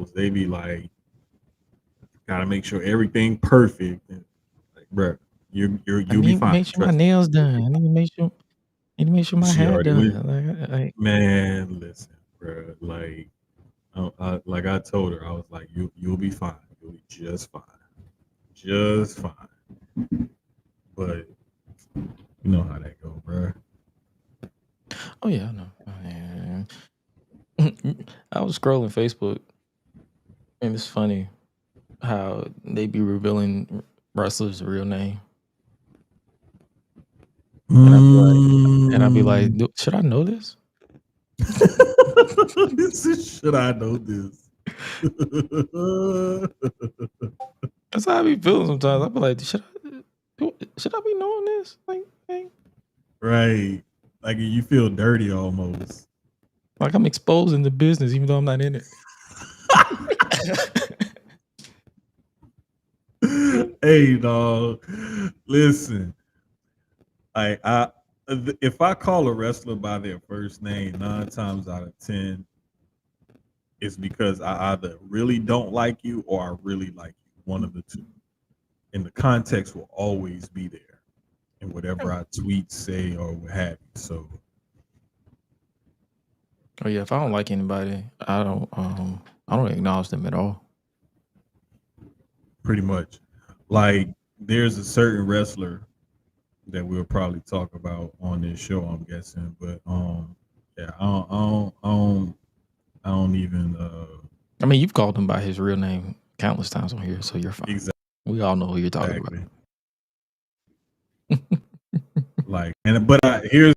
girls, they be like, gotta make sure everything perfect. And like, bro, I you'll be need to fine. make sure my Trust me. nails done. I need to make sure my She hair already went. done. Like Man, listen, bro. Like I told her, I was like, you'll be fine. You'll be just fine. But you know how that go, bro. oh yeah, I know. Oh, yeah. I was scrolling Facebook, and it's funny how they be revealing wrestlers' real name, and I'd be like, should I know this? This is should I know this? That's how I be feeling sometimes. I be like, should I be knowing this? Right. Like you feel dirty almost. Like I'm exposing the business even though I'm not in it. Hey dog. Listen. If I call a wrestler by their first name, 9 times out of 10, it's because I either really don't like you or I really like you. One of the two. And the context will always be there in whatever I tweet, say, or what have you. So Oh yeah, if I don't like anybody, I don't acknowledge them at all. pretty much. Like there's a certain wrestler that we'll probably talk about on this show, I'm guessing. But yeah, I don't even I mean, you've called him by his real name countless times on here, so you're fine. exactly. We all know who you're talking about. Like, here's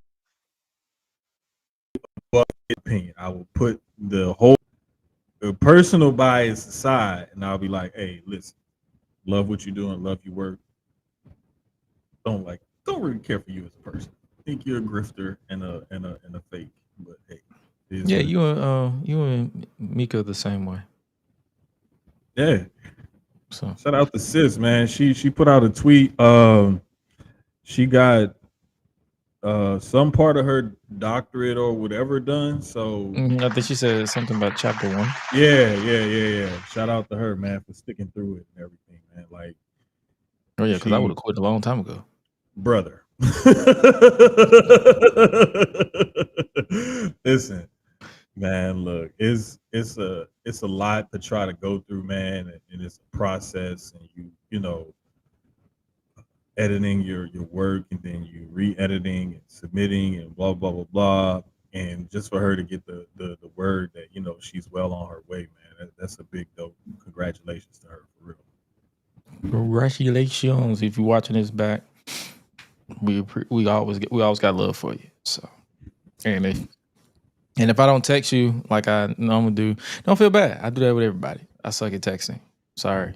my opinion. I will put the whole personal bias aside, and I'll be like, hey, listen, love what you're doing, love your work. Don't really care for you as a person. Think you're a grifter and a fake. But hey, yeah, you and Mika the same way. Yeah. So shout out to sis, man. She put out a tweet. She got some part of her doctorate or whatever done. So I think she said something about chapter 1. Yeah. Shout out to her, man, for sticking through it and everything, man. Like, oh yeah, because I would have quit a long time ago, brother. Listen, man. Look, it's a lot to try to go through, man, and it's a process, and you know editing your work and then you re-editing and submitting and blah blah blah blah, and just for her to get the word that she's well on her way, man, that's a big dope. Congratulations to her, for real. Congratulations! If you're watching this back, we always got love for you. So, and if I don't text you like I normally do, don't feel bad. I do that with everybody. I suck at texting. Sorry.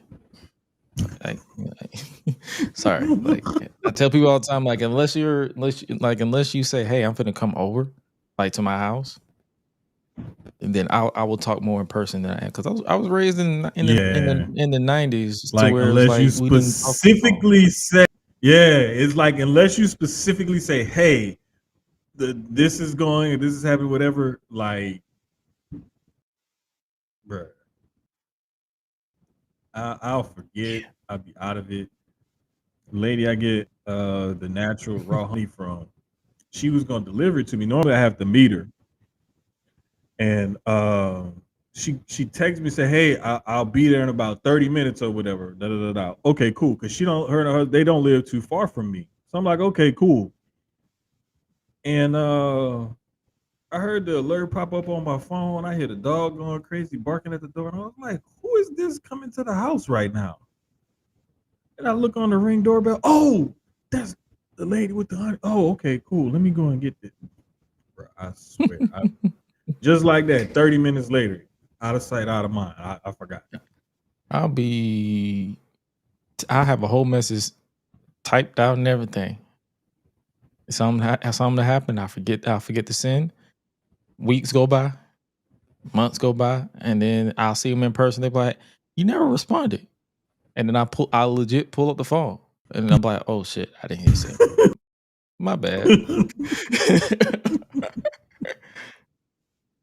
Sorry. Like I tell people all the time, like unless you say, hey, I'm finna come over, like to my house, and then I will talk more in person than I am, because I was raised in the 90s, like, to where unless you we didn't specifically say, yeah, it's like unless you specifically say, hey, this is going, this is happening, whatever, like, bruh, I'll forget. I'll be out of it. Lady I get the natural raw honey from, she was gonna deliver it to me. Normally I have to meet her, and she texted me, say, hey, I'll be there in about 30 minutes or whatever. Da, da, da, da. Okay, cool, because they don't live too far from me, so I'm like, okay, cool. And I heard the alert pop up on my phone. I hear the dog going crazy, barking at the door, and I was like, who is this coming to the house right now? And I look on the Ring doorbell. Oh, that's the lady with the honey. Oh, okay, cool. Let me go and get this. Bro, I swear. Just like that, 30 minutes later, out of sight, out of mind. I forgot. I have a whole message typed out and everything. Something to happen, I forget to send. Weeks go by, months go by, and then I'll see them in person. They be like, you never responded. And then I legit pull up the phone, and then I'm like, oh shit, I didn't hit send. My bad.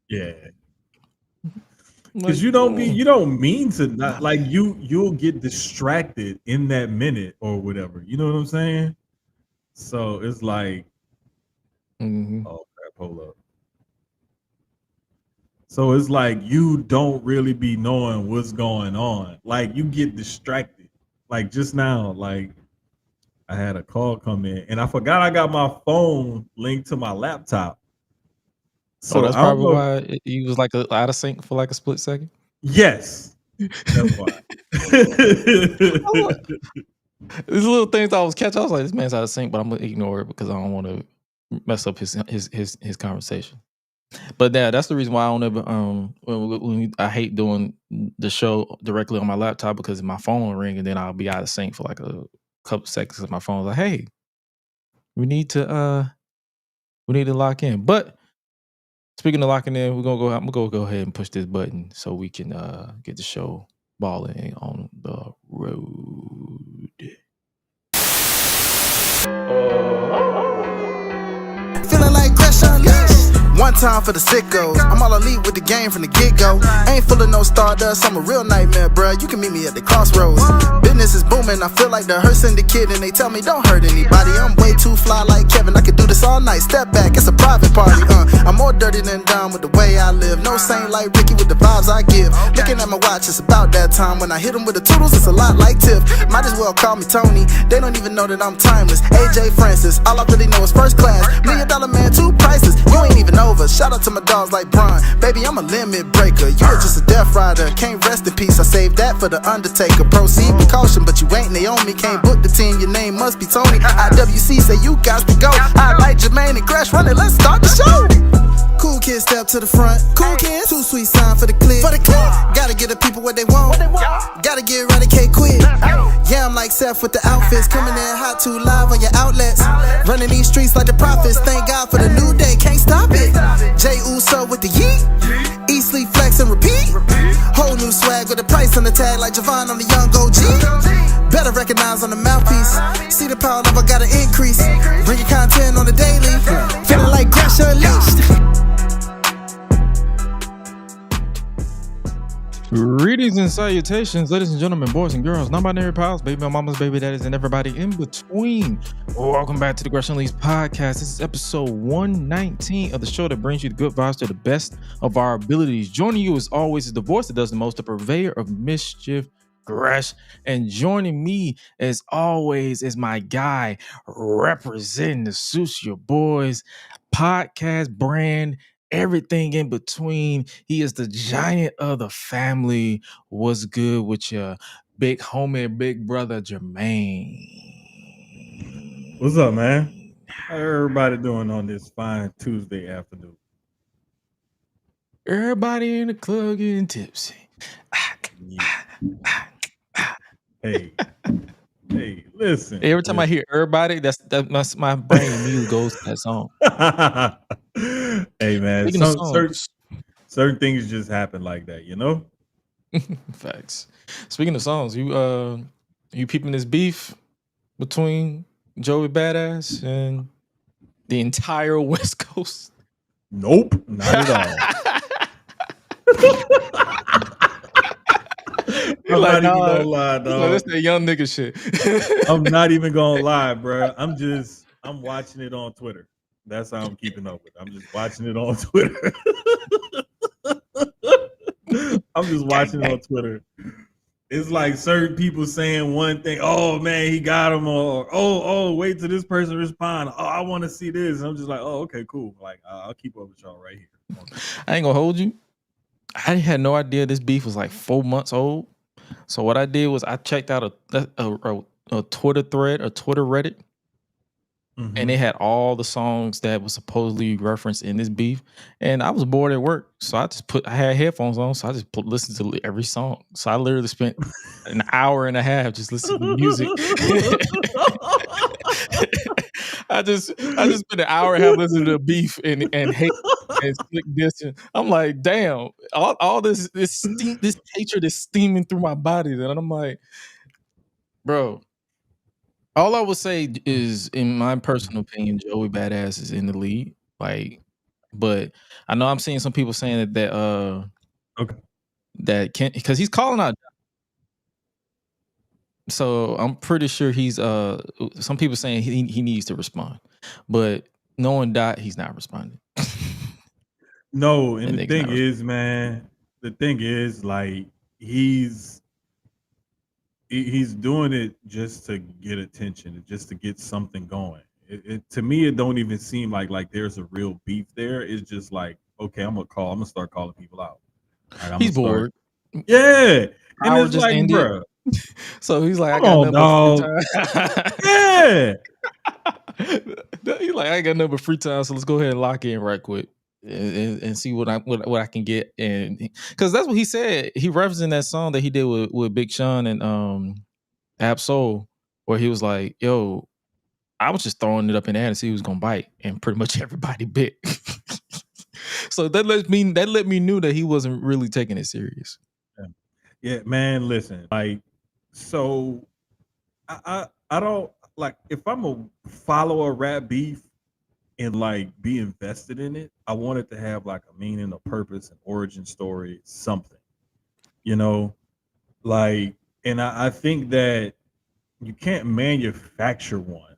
Yeah. Because you don't mean to not like you'll get distracted in that minute or whatever. You know what I'm saying? So it's like, Mhm. oh crap, hold up. So it's like you don't really be knowing what's going on. Like you get distracted. Like just now, like I had a call come in and I forgot I got my phone linked to my laptop. So That's I don't probably know. why you was like out of sync for like a split second. Yes, that's why. These little things I was catching, I was like, this man's out of sync, but I'm gonna ignore it because I don't want to mess up his conversation. But that's the reason why I don't ever I hate doing the show directly on my laptop because my phone will ring and then I'll be out of sync for like a couple seconds because my phone's like, hey, we need to lock in. But speaking of locking in, I'm gonna go ahead and push this button so we can get the show balling on the road. Feeling like GRESH UNLEASHED. One time for the sickos. I'm all elite with the game from the get-go. Ain't full of no stardust, I'm a real nightmare, bruh. You can meet me at the crossroads. Business is booming, I feel like the hearse syndicate, and they tell me don't hurt anybody. I'm way too fly like Kevin, I could do this all night. Step back, it's a private party, I'm more dirty than dumb with the way I live. No saint like Ricky with the vibes I give. Looking at my watch, it's about that time. When I hit him with the toodles, it's a lot like Tiff. Might as well call me Tony, they don't even know that I'm timeless. AJ Francis, all I really know is first class. $1 million man, 2 prices, you ain't even over. Shout out to my dogs like Bron, baby, I'm a limit breaker. You're just a death rider, can't rest in peace. I saved that for the Undertaker. Proceed with caution, but you ain't Naomi. Can't book the team, your name must be Tony. IWC say you got to go. Hi-Lite Jermaine and GRESH, run it, let's start the show. Cool kids step to the front. Cool kids, too sweet sign for the click. Gotta get the people what they want. Gotta get Eradicate quick. Yeah, I'm like Seth with the outfits. Coming in hot, too live on your outlets. Running these streets like the prophets. Thank God for the new day, can't stop it. Jay Uso with the yeet. Eat, sleep, flex, and repeat. Whole new swag with a price on the tag like Javon on the young OG. Better recognize on the mouthpiece. See the power level gotta increase. Bring your content on the daily. Feeling like GRESH UNLEASHED. Greetings and salutations, ladies and gentlemen, boys and girls, non-binary pals, baby mamas, baby daddies, and everybody in between. Welcome back to the GRESH Unleashed podcast. This is episode 119 of the show that brings you the good vibes to the best of our abilities. Joining you as always is the voice that does the most, the purveyor of mischief, GRESH. And joining me as always is my guy representing the Suits Your Boys podcast brand, everything in between. He is the giant of the family. What's good with your big homie, big brother Jermaine? What's up, man? How everybody doing on this fine Tuesday afternoon? Everybody in the club getting tipsy. Hey, listen. Every time I hear everybody, that's my brain immediately goes to that song. Hey, man. Speaking of songs, certain things just happen like that, you know? facts. Speaking of songs, you peeping this beef between Joey Badass and the entire West Coast? Nope, not at all. I'm not even gonna lie, dog. That's that young nigga shit. I'm not even gonna lie, bro. I'm watching it on Twitter. That's how I'm keeping up with it. I'm just watching it on Twitter. I'm just watching it on Twitter. It's like certain people saying one thing, oh man, he got him, or oh, wait till this person respond. Oh, I want to see this. And I'm just like, oh, okay, cool. Like I'll keep up with y'all right here. I ain't gonna hold you. I had no idea this beef was like 4 months old. So what I did was I checked out a Twitter thread, a Twitter Reddit, and they had all the songs that was supposedly referenced in this beef. And I was bored at work, so I had headphones on, so I just listened to every song. So I literally spent an hour and a half just listening to music. I just spent an hour and a half listening to the beef and hate and slick distance. I'm like, damn, all this hatred is steaming through my body. And I'm like, bro. All I would say is, in my personal opinion, Joey Badass is in the lead. Like, but I know I'm seeing some people saying that okay. that can't, because he's calling out. So I'm pretty sure he's some people saying he needs to respond, but knowing Dot, he's not responding. No, and And the niggas thing not is, man, the thing is, like, he's doing it just to get attention, just to get something going. To me, it don't even seem like there's a real beef there. It's just like, okay, I'm gonna start calling people out. Like, I'm he's gonna start, bored. yeah, and Power it's just like, ended. bruh, So he's like, I come got on, nothing but free dog, time. yeah, He's like, I ain't got nothing but free time, so let's go ahead and lock in right quick and see what I can get. And because that's what he said. He referenced in that song that he did with Big Sean and Absol, where he was like, yo, I was just throwing it up in the air to see who's gonna bite, and pretty much everybody bit. So that let me know that he wasn't really taking it serious. yeah, man. Listen, like, so I don't like, if I'm a follow a rap beef and like be invested in it, I want it to have like a meaning, a purpose, an origin story, something, you know, like, and I think that you can't manufacture one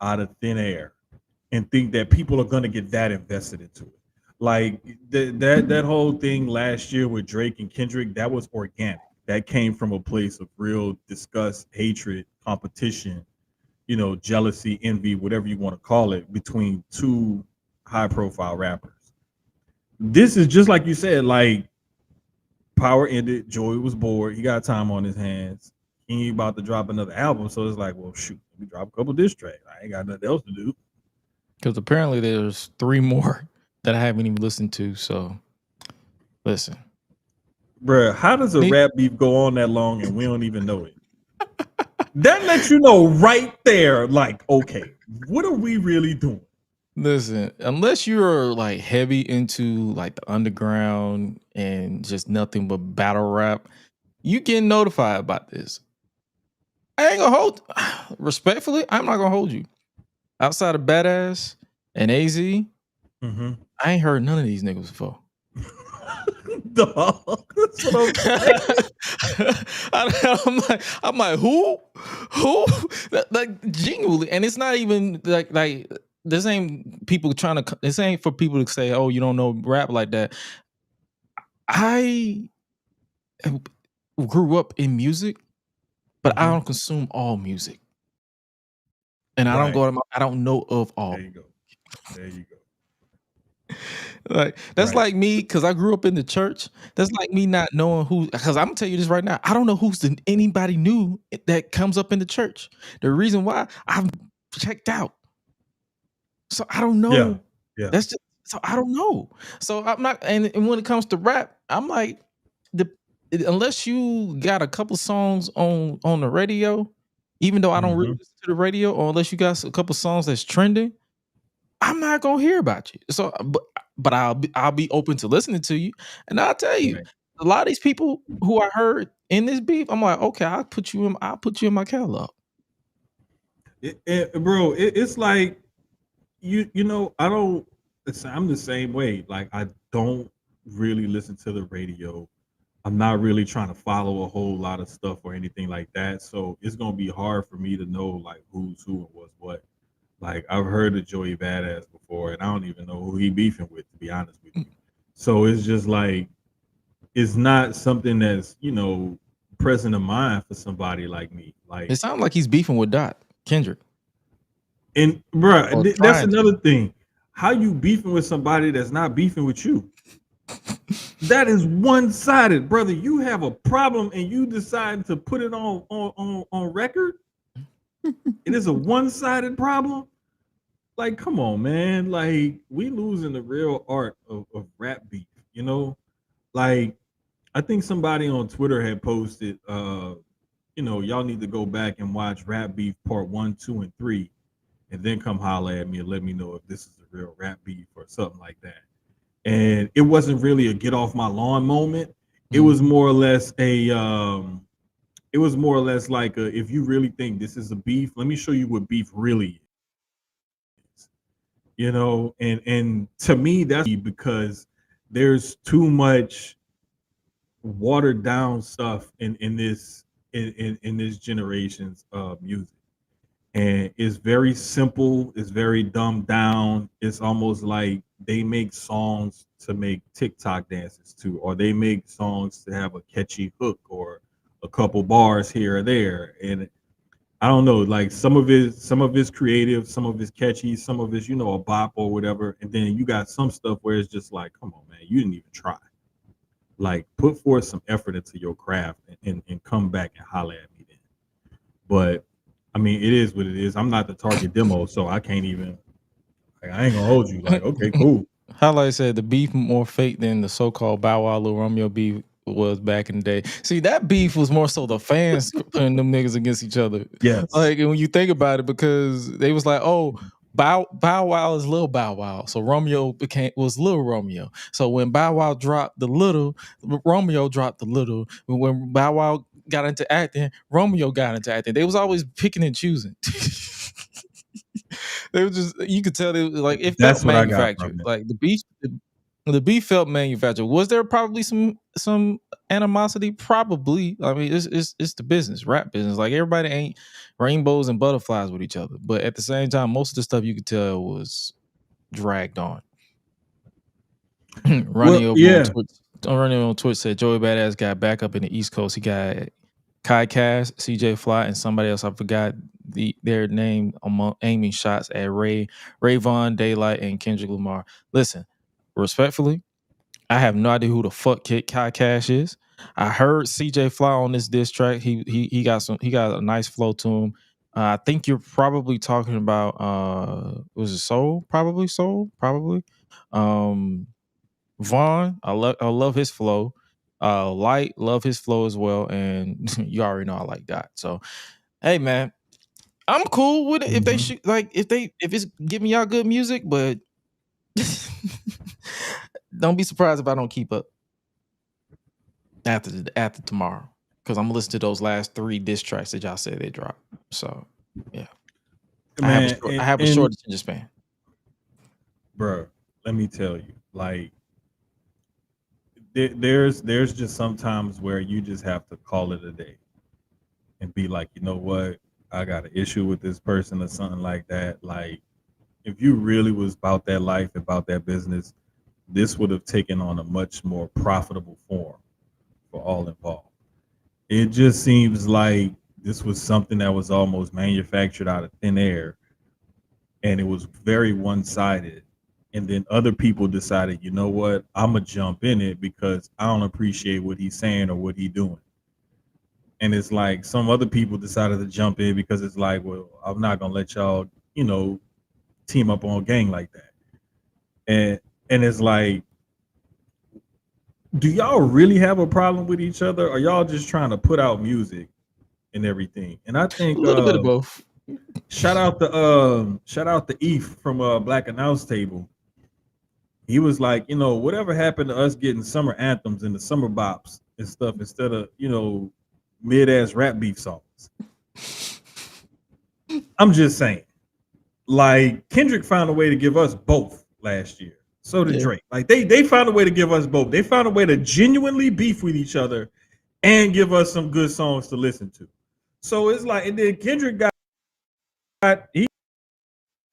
out of thin air and think that people are going to get that invested into it. Like that whole thing last year with Drake and Kendrick, that was organic. That came from a place of real disgust, hatred, competition, jealousy, envy, whatever you want to call it, between two high profile rappers. This is just like you said, like, Power ended, Joey was bored, he got time on his hands. He ain't about to drop another album, so it's like, well, shoot, let me drop a couple diss tracks. I ain't got nothing else to do. Because apparently there's 3 more that I haven't even listened to. So listen. Bruh, how does a rap beef go on that long and we don't even know it? That lets you know right there, like, okay, what are we really doing? Listen, unless you're like heavy into like the underground and just nothing but battle rap, you get notified about this. I ain't gonna hold, respectfully, I'm not gonna hold you. Outside of Badass and AZ, Mm-hmm. I ain't heard none of these niggas before. Dog, that's what I'm saying. I'm like, who? Like genuinely, and it's not even like this ain't people trying to. This ain't for people to say, oh, you don't know rap like that. I grew up in music, but I don't consume all music, and I don't go to. I don't know of all. There you go. There you go. Like that's like me, because I grew up in the church. That's like me not knowing who, because I'm gonna tell you this right now, I don't know who's anybody new that comes up in the church. The reason why, I've checked out, so I don't know. Yeah. That's just, so I don't know. So I'm not, and when it comes to rap, I'm like, unless you got a couple songs on the radio, even though I don't really listen to the radio, or unless you got a couple songs that's trending, I'm not gonna hear about you. So, but I'll be open to listening to you, and I'll tell you, a lot of these people who I heard in this beef, I'm like, okay, I'll put you in my catalog. Bro, it's like I don't. I'm the same way. Like, I don't really listen to the radio. I'm not really trying to follow a whole lot of stuff or anything like that. So it's gonna be hard for me to know like who's who and what's what. Like, I've heard of Joey Badass before, and I don't even know who he beefing with, to be honest with you. So it's just like, it's not something that's present in mind for somebody like me. Like, it sounds like he's beefing with Kendrick. And bro, that's another thing. How you beefing with somebody that's not beefing with you? That is one-sided, brother. You have a problem and you decide to put it on record. It is a one-sided problem. Like, come on, man. Like, we losing the real art of rap beef. Like, I think somebody on Twitter had posted, y'all need to go back and watch Rap Beef Part 1, 2, and 3. And then come holler at me and let me know if this is a real rap beef or something like that. And it wasn't really a get off my lawn moment. It was more or less like if you really think this is a beef, let me show you what beef really is. And to me, that's because there's too much watered down stuff in this in this generation's music, and it's very simple. It's very dumbed down. It's almost like they make songs to make TikTok dances to, or they make songs to have a catchy hook or a couple bars here or there. And I don't know, like some of it's creative, some of it's catchy, some of it's a bop or whatever. And then you got some stuff where it's just like, come on, man, you didn't even try. Like put forth some effort into your craft and come back and holler at me then. But I mean, it is what it is. I'm not the target demo, so I can't even. Like, I ain't gonna hold you. Like, okay, cool. Hi-Lite said the beef more fake than the so-called Bow Wow Lil Romeo beef was back in the day. See, that beef was more so the fans putting them niggas against each other. Yes. Like, and when you think about it, because they was like, oh, Bow Wow is Lil Bow Wow, so Romeo was Lil Romeo. So when Bow Wow dropped the little, Romeo dropped the little. When Bow Wow got into acting, Romeo got into acting. They was always picking and choosing. They were just, you could tell they was like, it felt That's what I got manufactured. from it. Like the beef felt manufactured. Was there probably some animosity? Probably. I mean, it's the business, rap business. Like everybody ain't rainbows and butterflies with each other. But at the same time, most of the stuff you could tell was dragged on. Running on Twitch said Joey Badass got back up in the East Coast. He got Kai Cass, CJ Fly, and somebody else. I forgot their name among aiming shots at Rayvon, Daylight, and Kendrick Lamar. Listen, respectfully, I have no idea who the fuck Kai Cash is. I heard CJ Fly on this diss track. He got a nice flow to him. I think you're probably talking about was it Soul? Probably Soul. Probably. Vaughn, I love his flow. Light, love his flow as well, and you already know I like that. So, hey man, I'm cool with it if they shoot, like if it's giving y'all good music, but don't be surprised if I don't keep up after tomorrow, because I'm gonna listen to those last 3 diss tracks that y'all said they dropped. So, yeah, Man, I have a short attention span, bro. Let me tell you, like. There's just sometimes where you just have to call it a day and be like, you know what, I got an issue with this person or something like that. Like, if you really was about that life, about that business, this would have taken on a much more profitable form for all involved. It just seems like this was something that was almost manufactured out of thin air, and it was very one-sided. And then other people decided, you know what, I'm gonna jump in it because I don't appreciate what he's saying or what he's doing. And it's like some other people decided to jump in because it's like, well, I'm not gonna let y'all, team up on a gang like that. And it's like, do y'all really have a problem with each other, or y'all just trying to put out music and everything? And I think a little bit of both. Shout out to Eve from Black Announce Table. He was like, whatever happened to us getting summer anthems and the summer bops and stuff instead of, mid-ass rap beef songs. I'm just saying. Like, Kendrick found a way to give us both last year. So did Drake. Like, they found a way to give us both. They found a way to genuinely beef with each other and give us some good songs to listen to. So it's like, and then Kendrick he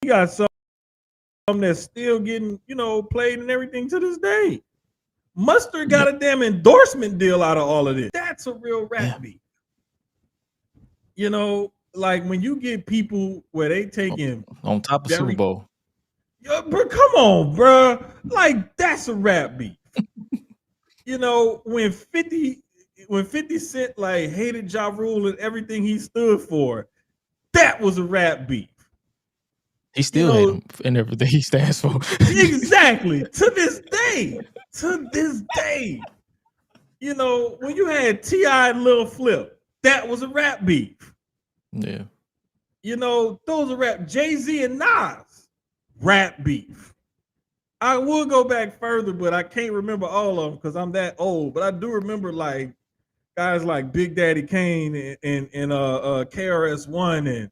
got some that's still getting, played and everything to this day. Mustard got a damn endorsement deal out of all of this. That's a real rap beat. Like when you get people where they taking on top of Super Bowl. Bro, come on, bro. Like that's a rap beat. When 50 Cent like hated Ja Rule and everything he stood for, that was a rap beat. He still hate him and everything he stands for. Exactly. To this day. When you had T.I. and Lil Flip, that was a rap beef. Yeah. Those are rap. Jay-Z and Nas, rap beef. I will go back further, but I can't remember all of them because I'm that old. But I do remember like guys like Big Daddy Kane and KRS-One and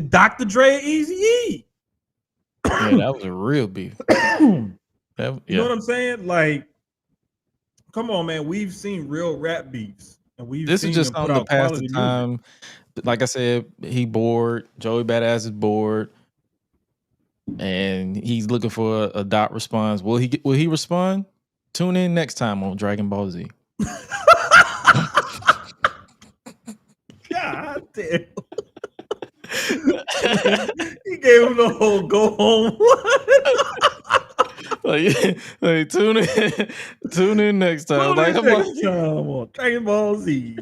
Dr. Dre, Eazy-E. Yeah, that was a real beef. You know what I'm saying? Like, Come on, man. We've seen real rap beefs, and we've This is seen just them put something to out pass the quality music. time. Like I said, he bored. Joey Badass is bored, and he's looking for a dot response. Will he respond? Tune in next time on Dragon Ball Z. God damn. He gave him the whole go home. like tune in next time. Tune in next time on Dragon Ball Z.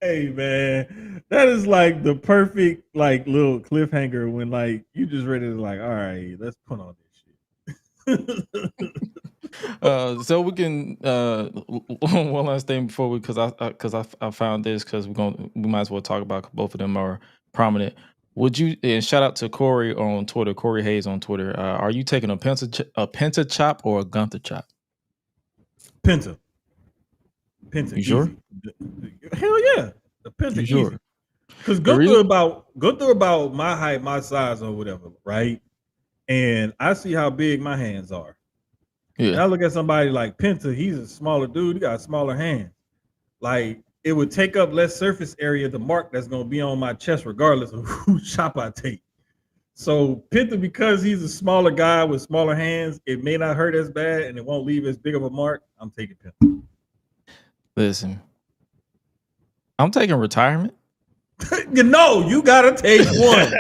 Hey man, that is like the perfect like little cliffhanger when like you just ready to like, all right, let's put on this shit. So we can one last thing before we because I found this because we might as well talk about both of them are prominent. Would you and shout out to Corey on Twitter, Corey Hayes on Twitter. Are you taking a Penta chop or a Gunther chop? Penta. You sure? Hell yeah, the Penta. You sure? Because Gunther about my height, my size, or whatever, right? And I see how big my hands are. Yeah. And I look at somebody like Penta, he's a smaller dude, he got smaller hands. Like it would take up less surface area to mark that's gonna be on my chest, regardless of whose chop I take. So Penta, because he's a smaller guy with smaller hands, it may not hurt as bad and it won't leave as big of a mark. I'm taking Penta. Listen, I'm taking retirement. You gotta take one.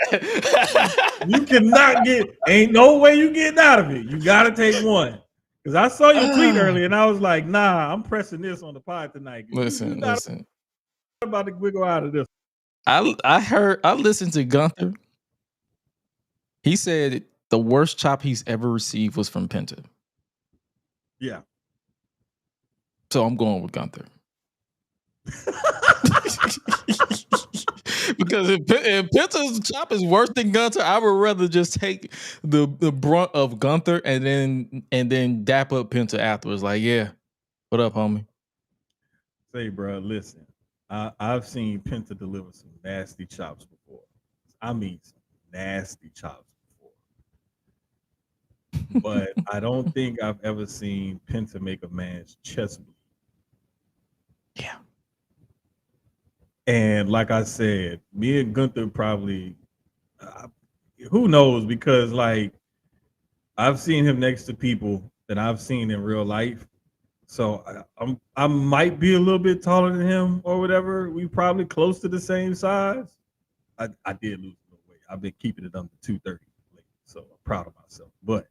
You cannot ain't no way you getting out of it. You gotta take one. Because I saw your tweet earlier and I was like, nah, I'm pressing this on the pod tonight. Listen. I'm about to wiggle out of this. I listened to Gunther. He said the worst chop he's ever received was from Penta. Yeah. So I'm going with Gunther. Because if Penta's chop is worse than Gunther, I would rather just take the brunt of Gunther and then dap up Penta afterwards. Like, yeah, what up, homie? Say, bro, listen, I've seen Penta deliver some nasty chops before. I mean, some nasty chops before. But I don't think I've ever seen Penta make a man's chest bleed. Yeah. And like I said, me and Gunther probably, who knows? Because like I've seen him next to people that I've seen in real life, so I might be a little bit taller than him or whatever. We probably close to the same size. I did lose a little weight. I've been keeping it under 230, so I'm proud of myself. But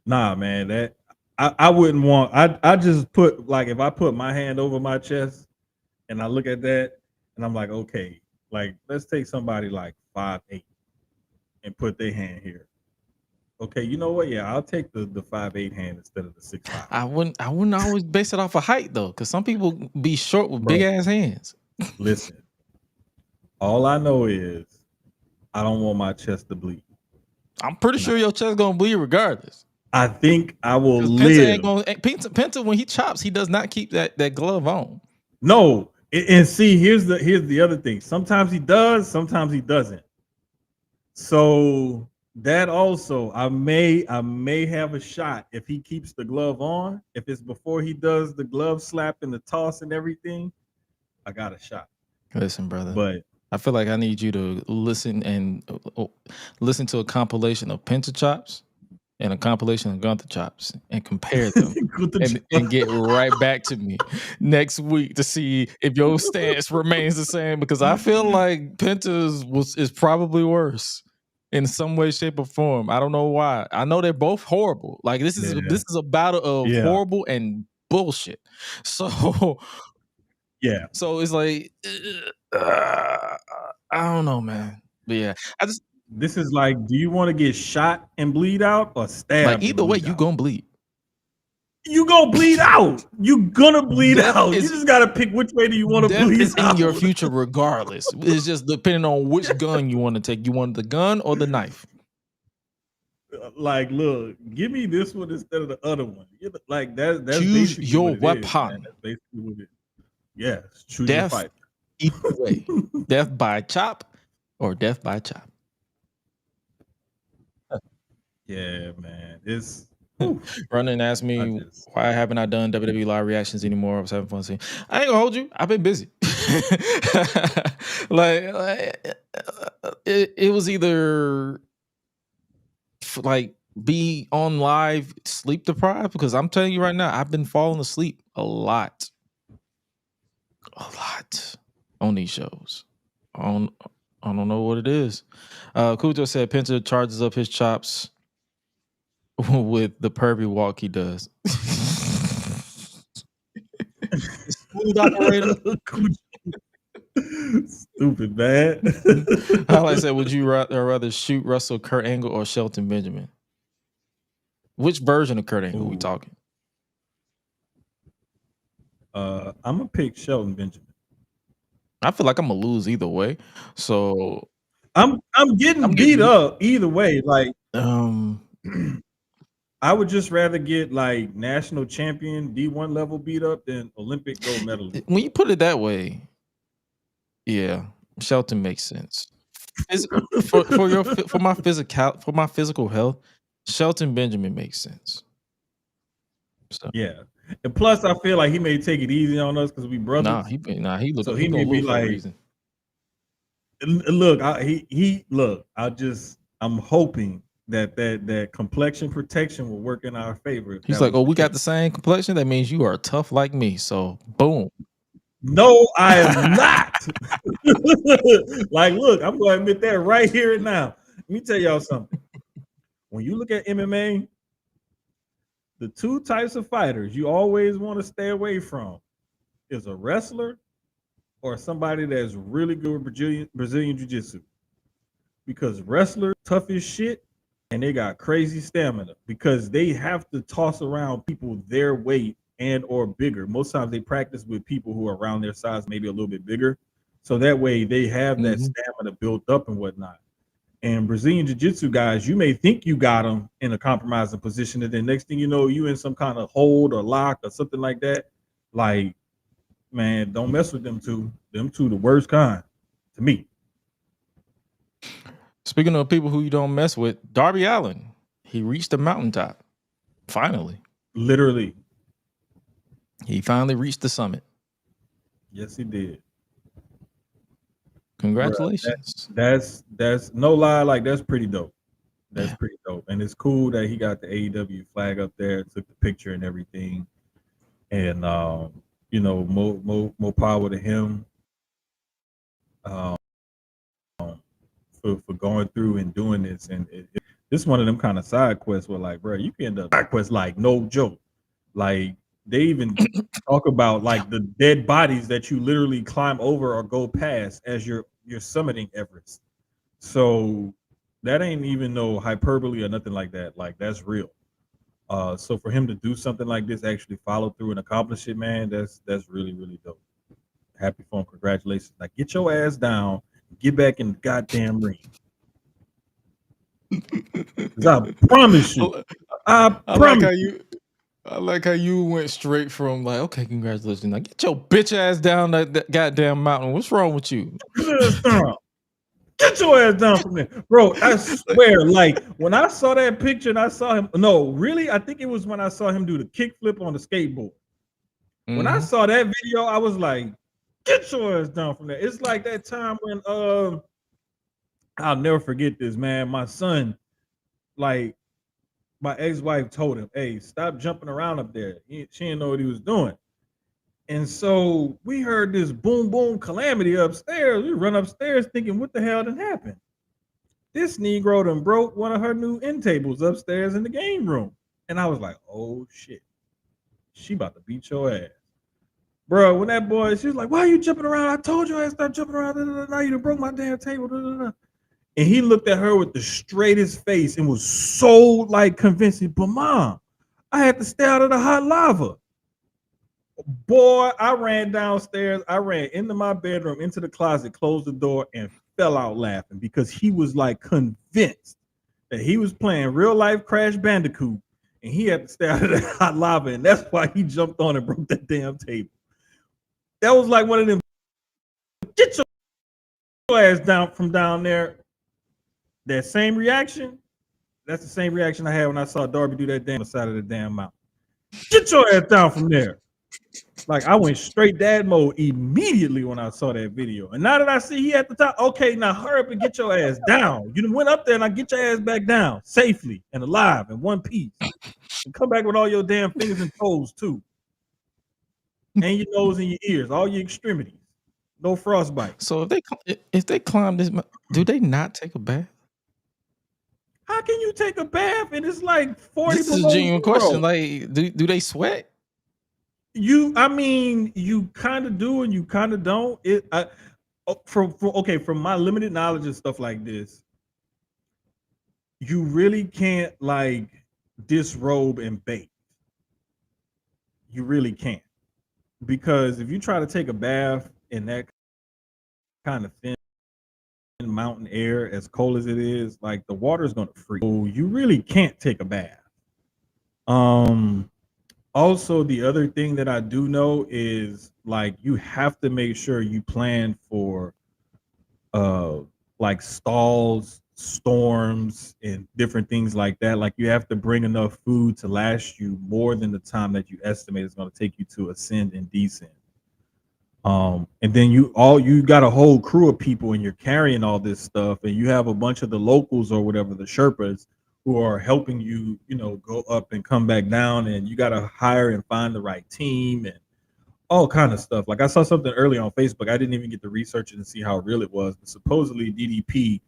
nah, man, that I wouldn't want. I just put like if I put my hand over my chest. And I look at that and I'm like, okay, like let's take somebody like 5'8" and put their hand here. Okay, you know what? Yeah, I'll take the 5'8" hand instead of the 6'5". I wouldn't always base it off of height though, because some people be short with big ass hands. Listen, all I know is I don't want my chest to bleed. I'm pretty sure your chest gonna bleed regardless. I think I will live. Penta, when he chops, he does not keep that glove on. No. And see, here's the other thing. Sometimes he does, sometimes he doesn't. So that also, I may have a shot if he keeps the glove on. If it's before he does the glove slap and the toss and everything, I got a shot. Listen, brother. But I feel like I need you to listen to a compilation of Penta chops and a compilation of Gunther chops and compare them and get right back to me next week to see if your stance remains the same, because I feel like Penta's is probably worse in some way, shape, or form. I don't know why. I know they're both horrible. Like this is a battle of horrible and bullshit. So yeah. So it's like I don't know, man. But yeah, this is like, do you want to get shot and bleed out or stabbed? Like either way, you gonna bleed. You gonna bleed out. You gonna bleed out. You just gotta pick which way do you want to bleed is out. In your future, regardless. It's just depending on which gun you want to take. You want the gun or the knife? Like, look, give me this one instead of the other one. Like that's choose your weapon. That's basically what it is. Yeah, choose death, your fight. Either way, death by chop or death by chop. Yeah, man. It's Running asked me just why haven't I done WWE live reactions anymore. I was having fun seeing. I ain't gonna hold you. I've been busy. It was either like be on live sleep deprived, because I'm telling you right now, I've been falling asleep a lot on these shows. I don't know what it is. Cujo said Penta charges up his chops with the pervy walk he does. Smooth operator. Stupid, man. Hi-Lite said, would you rather shoot Russell, Kurt Angle, or Shelton Benjamin? Which version of Kurt Angle are we talking? I'm gonna pick Shelton Benjamin. I feel like I'm gonna lose either way. So I'm getting beat up either way. Like I would just rather get like national champion D1 level beat up than Olympic gold medalist. When you put it that way, yeah, Shelton makes sense. For my physical health, Shelton Benjamin makes sense. So yeah, and plus I feel like he may take it easy on us because we brothers. Nah, he look. So he may be for like, a reason. Look, I'm hoping that complexion protection will work in our favor. He's like, oh, we got the same complexion. That means you are tough like me. So boom. No, I am not. Like, look, I'm going to admit that right here and now. Let me tell y'all something. When you look at MMA, the two types of fighters you always want to stay away from is a wrestler or somebody that's really good with Brazilian Jiu-Jitsu. Because wrestlers tough as shit and they got crazy stamina because they have to toss around people their weight and or bigger. Most times they practice with people who are around their size, maybe a little bit bigger. So that way they have that stamina built up and whatnot. And Brazilian Jiu-Jitsu guys, you may think you got them in a compromising position, and then next thing you know, you in some kind of hold or lock or something like that. Like, man, don't mess with them two. Them two the worst kind to me. Speaking of people who you don't mess with, Darby Allin, he reached the mountaintop. Finally. Literally. He finally reached the summit. Yes, he did. Congratulations. That's no lie, like that's pretty dope. That's pretty dope. And it's cool that he got the AEW flag up there, took the picture and everything. And you know, more power to him. For going through and doing this. And this is one of them kind of side quests where, like, bro, you can end up side quests like no joke. Like they even talk about like the dead bodies that you literally climb over or go past as you're summiting Everest. So that ain't even no hyperbole or nothing like that. Like that's real. So for him to do something like this, actually follow through and accomplish it, man, that's really, really dope. Happy for him. Congratulations. Like get your ass down, get back in the goddamn ring. I promise you. I like how you went straight from like, okay, congratulations. Like, get your bitch ass down that goddamn mountain. What's wrong with you? Get your ass down from there. Bro, I swear, like when I saw that picture and I saw him, no, really, I think it was when I saw him do the kickflip on the skateboard. When I saw that video, I was like, get your ass down from there. It's like that time when I'll never forget this, man. My son, like, my ex-wife told him, hey, stop jumping around up there. She didn't know what he was doing. And so we heard this boom, boom calamity upstairs. We run upstairs thinking, what the hell done happened? This Negro done broke one of her new end tables upstairs in the game room. And I was like, oh, shit. She about to beat your ass. Bro, when that boy, she was like, why are you jumping around? I told you I stop jumping around. Now you done broke my damn table. And he looked at her with the straightest face and was so like convincing. But mom, I had to stay out of the hot lava. Boy, I ran downstairs. I ran into my bedroom, into the closet, closed the door, and fell out laughing because he was like convinced that he was playing real life Crash Bandicoot and he had to stay out of the hot lava. And that's why he jumped on and broke that damn table. That was like one of them, get your ass down from down there. That same reaction That's the same reaction I had when I saw Darby do that damn on the side of the damn mountain. Get your ass down from there. Like, I went straight dad mode immediately when I saw that video. And now that I see he at the top, okay, now hurry up and get your ass down. You done went up there and I get your ass back down safely and alive in one piece. And come back with all your damn fingers and toes too. And your nose and your ears, all your extremities. No frostbite. So if they climb this, do they not take a bath? How can you take a bath and it's like 40 This is a below genuine zero? question. Like, do they sweat? I mean, you kind of do and you kind of don't. From my limited knowledge and stuff like this, you really can't like disrobe and bake. You really can't, because if you try to take a bath in that kind of thin mountain air, as cold as it is, like the water is going to freeze. So you really can't take a bath. Also, the other thing that I do know is like you have to make sure you plan for like stalls, storms, and different things like that. Like you have to bring enough food to last you more than the time that you estimate it's going to take you to ascend and descend. And then you got a whole crew of people and you're carrying all this stuff, and you have a bunch of the locals or whatever, the Sherpas, who are helping you, go up and come back down, and you got to hire and find the right team and all kind of stuff. Like I saw something early on Facebook. I didn't even get to research it and see how real it was, but supposedly DDP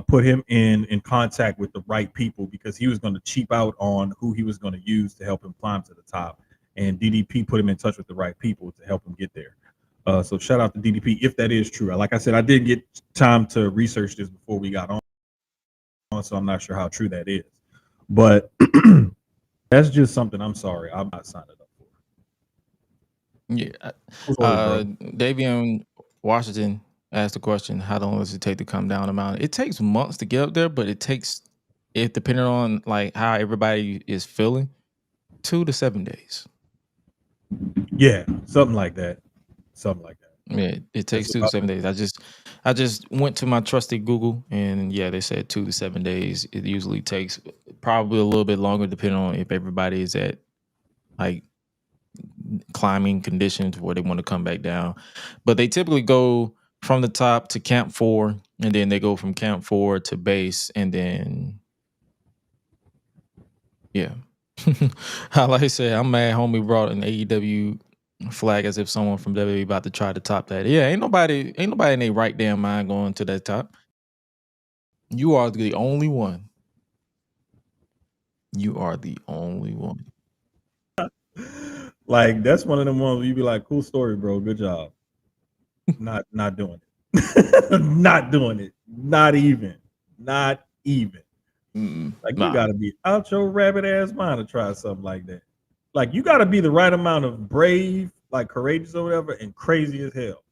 put him in contact with the right people because he was going to cheap out on who he was going to use to help him climb to the top. And DDP put him in touch with the right people to help him get there. So shout out to DDP if that is true. Like I said, I didn't get time to research this before we got on, so I'm not sure how true that is. But that's just something I'm not signing up for. Yeah. Davion Washington asked the question, how long does it take to come down the mountain? It takes months to get up there, but it depending on like how everybody is feeling, 2 to 7 days. Yeah, something like that. Yeah, it takes 2 to 7 days. I just went to my trusty Google, and yeah, they said 2 to 7 days. It usually takes probably a little bit longer, depending on if everybody is at like climbing conditions where they want to come back down. But they typically go from the top to Camp 4, and then they go from Camp 4 to base, and then yeah. Like I said, I'm mad homie brought an AEW flag as if someone from WWE about to try to top that. Yeah, ain't nobody in their right damn mind going to that top. You are the only one. You are the only one. Like that's one of them ones where you be like, cool story, bro. Good job. Not doing it. Not doing it. Not even. Like you gotta be out your rabbit ass mind to try something like that. Like you gotta be the right amount of brave, like courageous or whatever, and crazy as hell.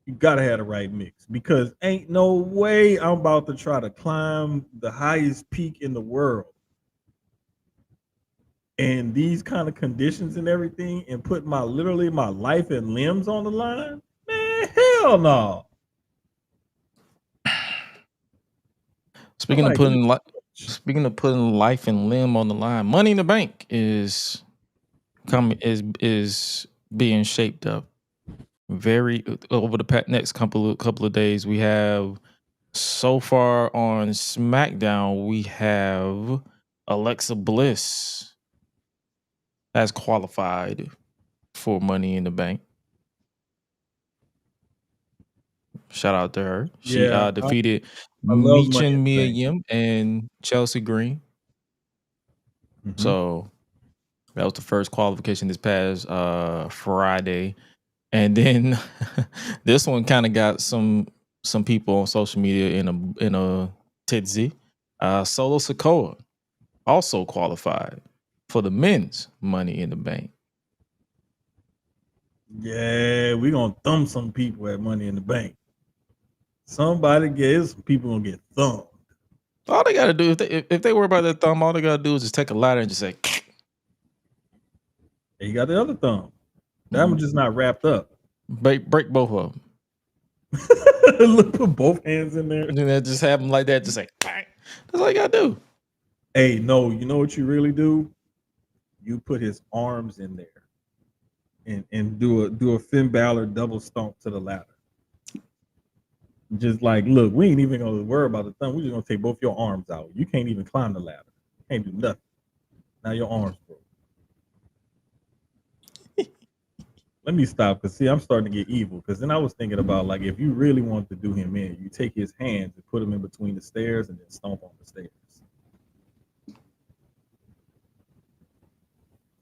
You gotta have the right mix, because ain't no way I'm about to try to climb the highest peak in the world and these kind of conditions and everything, and put literally my life and limbs on the line. Man, hell no. Speaking of putting life and limb on the line, Money in the Bank is being shaped up very over the next couple of days. We have so far on SmackDown, we have Alexa Bliss has qualified for Money in the Bank. Shout out to her. She defeated Michin Mia Yim and Chelsea Green. Mm-hmm. So that was the first qualification this past Friday. And then this one kind of got some people on social media in a tizzy. Solo Sikoa also qualified for the men's Money in the Bank. Yeah, we're gonna thumb some people at Money in the Bank. Some people gonna get thumbed. All they gotta do, if they worry about their thumb, all they gotta do is just take a ladder and just say, you got the other thumb. That one just not wrapped up. Break both of them. Look, put both hands in there. And then just have them like that, just like, That's all you gotta do. Hey, no, you know what you really do? You put his arms in there and do a Finn Balor double stomp to the ladder. Just like, look, we ain't even gonna worry about the thumb. We're just gonna take both your arms out. You can't even climb the ladder. You can't do nothing. Now your arms broke. Let me stop because see, I'm starting to get evil. Because then I was thinking about like if you really want to do him in, you take his hands and put him in between the stairs and then stomp on the stairs.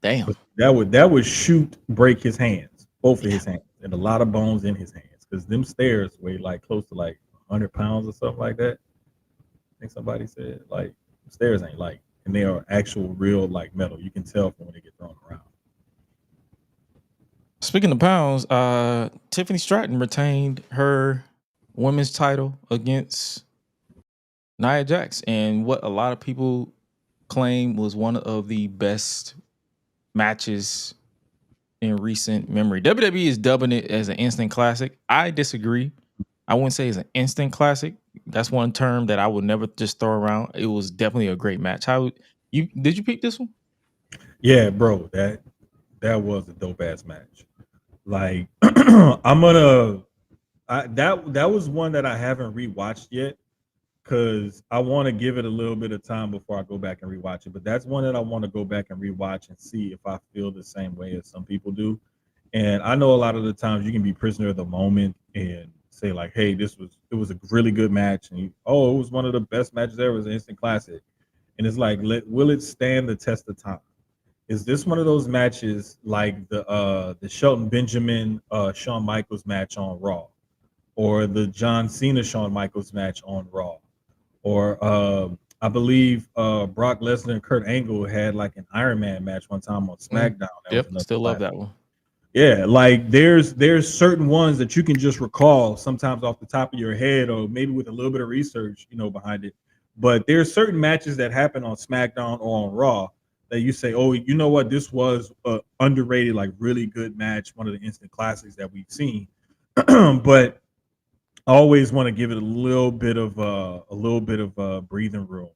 Damn. But that would break his hands, both of his hands, and a lot of bones in his hands. Because them stairs weigh like close to like 100 pounds or something like that. I think somebody said like stairs ain't light, and they are actual real like metal. You can tell from when they get thrown around. Speaking of pounds, Tiffany Stratton retained her women's title against Nia Jax, and what a lot of people claim was one of the best matches in recent memory. WWE is dubbing it as an instant classic. I disagree. I wouldn't say it's an instant classic. That's one term that I would never just throw around. It was definitely a great match. How did you pick this one? Yeah, bro, that was a dope ass match. Like that was one that I haven't rewatched yet because I want to give it a little bit of time before I go back and rewatch it. But that's one that I want to go back and rewatch and see if I feel the same way as some people do. And I know a lot of the times you can be prisoner of the moment and say like, "Hey, it was a really good match," and it was one of the best matches ever. It was an instant classic, and it's like, will it stand the test of time? Is this one of those matches like the Shelton Benjamin Shawn Michaels match on Raw, or the John Cena Shawn Michaels match on Raw, or I believe Brock Lesnar and Kurt Angle had like an Iron Man match one time on SmackDown. Yep, still love that one. Yeah, like there's certain ones that you can just recall sometimes off the top of your head, or maybe with a little bit of research, behind it. But there's certain matches that happen on SmackDown or on Raw that you say, oh, you know what, this was a underrated, like really good match, one of the instant classics that we've seen. But I always want to give it a little bit of breathing room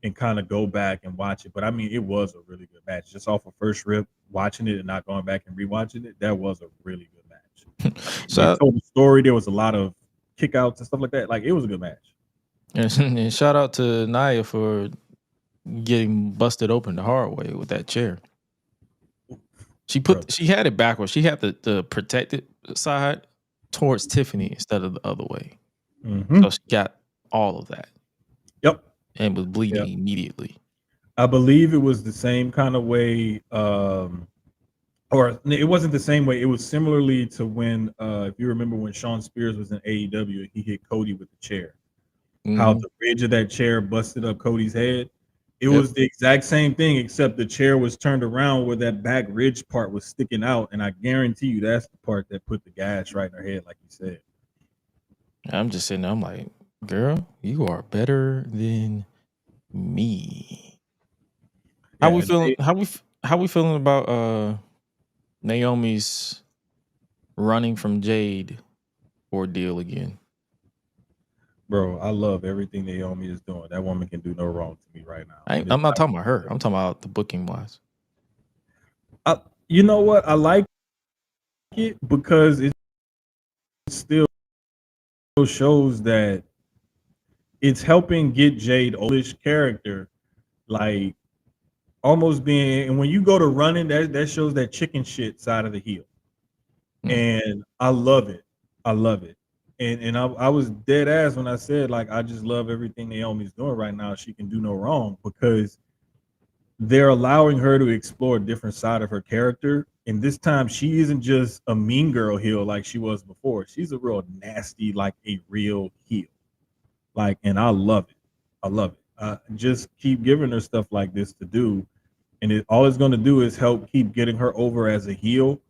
and kind of go back and watch it. But I mean, it was a really good match. Just off of first rip, watching it and not going back and rewatching it, that was a really good match. So they told the story. There was a lot of kickouts and stuff like that. Like, it was a good match. And shout out to Nia for getting busted open the hard way with that chair. She had it backwards. She had the protected side towards Tiffany instead of the other way. Mm-hmm. So she got all of that. Yep. And was bleeding immediately. I believe it was the same kind of way, or it wasn't the same way. It was similarly to when, if you remember when Shawn Spears was in AEW, he hit Cody with the chair. Mm-hmm. How the ridge of that chair busted up Cody's head. It was the exact same thing, except the chair was turned around where that back ridge part was sticking out. And I guarantee you that's the part that put the gash right in her head, like you said. I'm just sitting there, I'm like, girl, you are better than me. How we feeling? How we feeling about Naomi's running from Jade ordeal again? Bro, I love everything Naomi is doing. That woman can do no wrong to me right now. I'm not talking about her. I'm talking about the booking wise. You know what? I like it because it still shows that it's helping get Jade Olish character, like almost being. And when you go to running, that shows that chicken shit side of the heel, and I love it. I love it. And I was dead ass when I said, like, I just love everything Naomi's doing right now. She can do no wrong because they're allowing her to explore a different side of her character. And this time she isn't just a mean girl heel like she was before. She's a real nasty, like a real heel. Like, and I love it. I love it. Just keep giving her stuff like this to do. And all it's going to do is help keep getting her over as a heel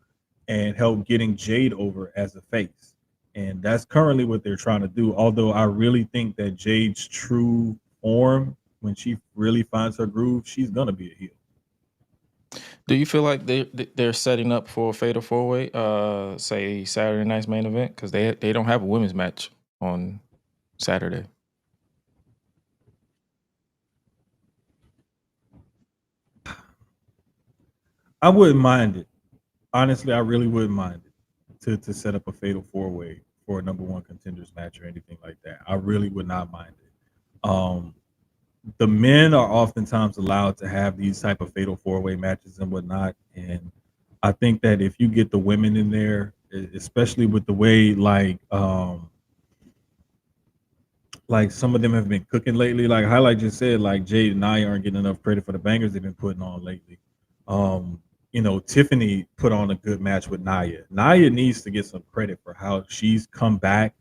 and help getting Jade over as a face. And that's currently what they're trying to do. Although I really think that Jade's true form, when she really finds her groove, she's gonna be a heel. Do you feel like they're setting up for a Fatal 4-Way, say Saturday night's main event? Because they don't have a women's match on Saturday. I wouldn't mind it. Honestly, I really wouldn't mind it to set up a fatal four way for a number one contenders match or anything like that. I really would not mind it. The men are oftentimes allowed to have these type of fatal four way matches and whatnot, and I think that if you get the women in there, especially with the way like some of them have been cooking lately. Like Highlight just said, like Jade and I aren't getting enough credit for the bangers they've been putting on lately. Tiffany put on a good match with Naya. Naya needs to get some credit for how she's come back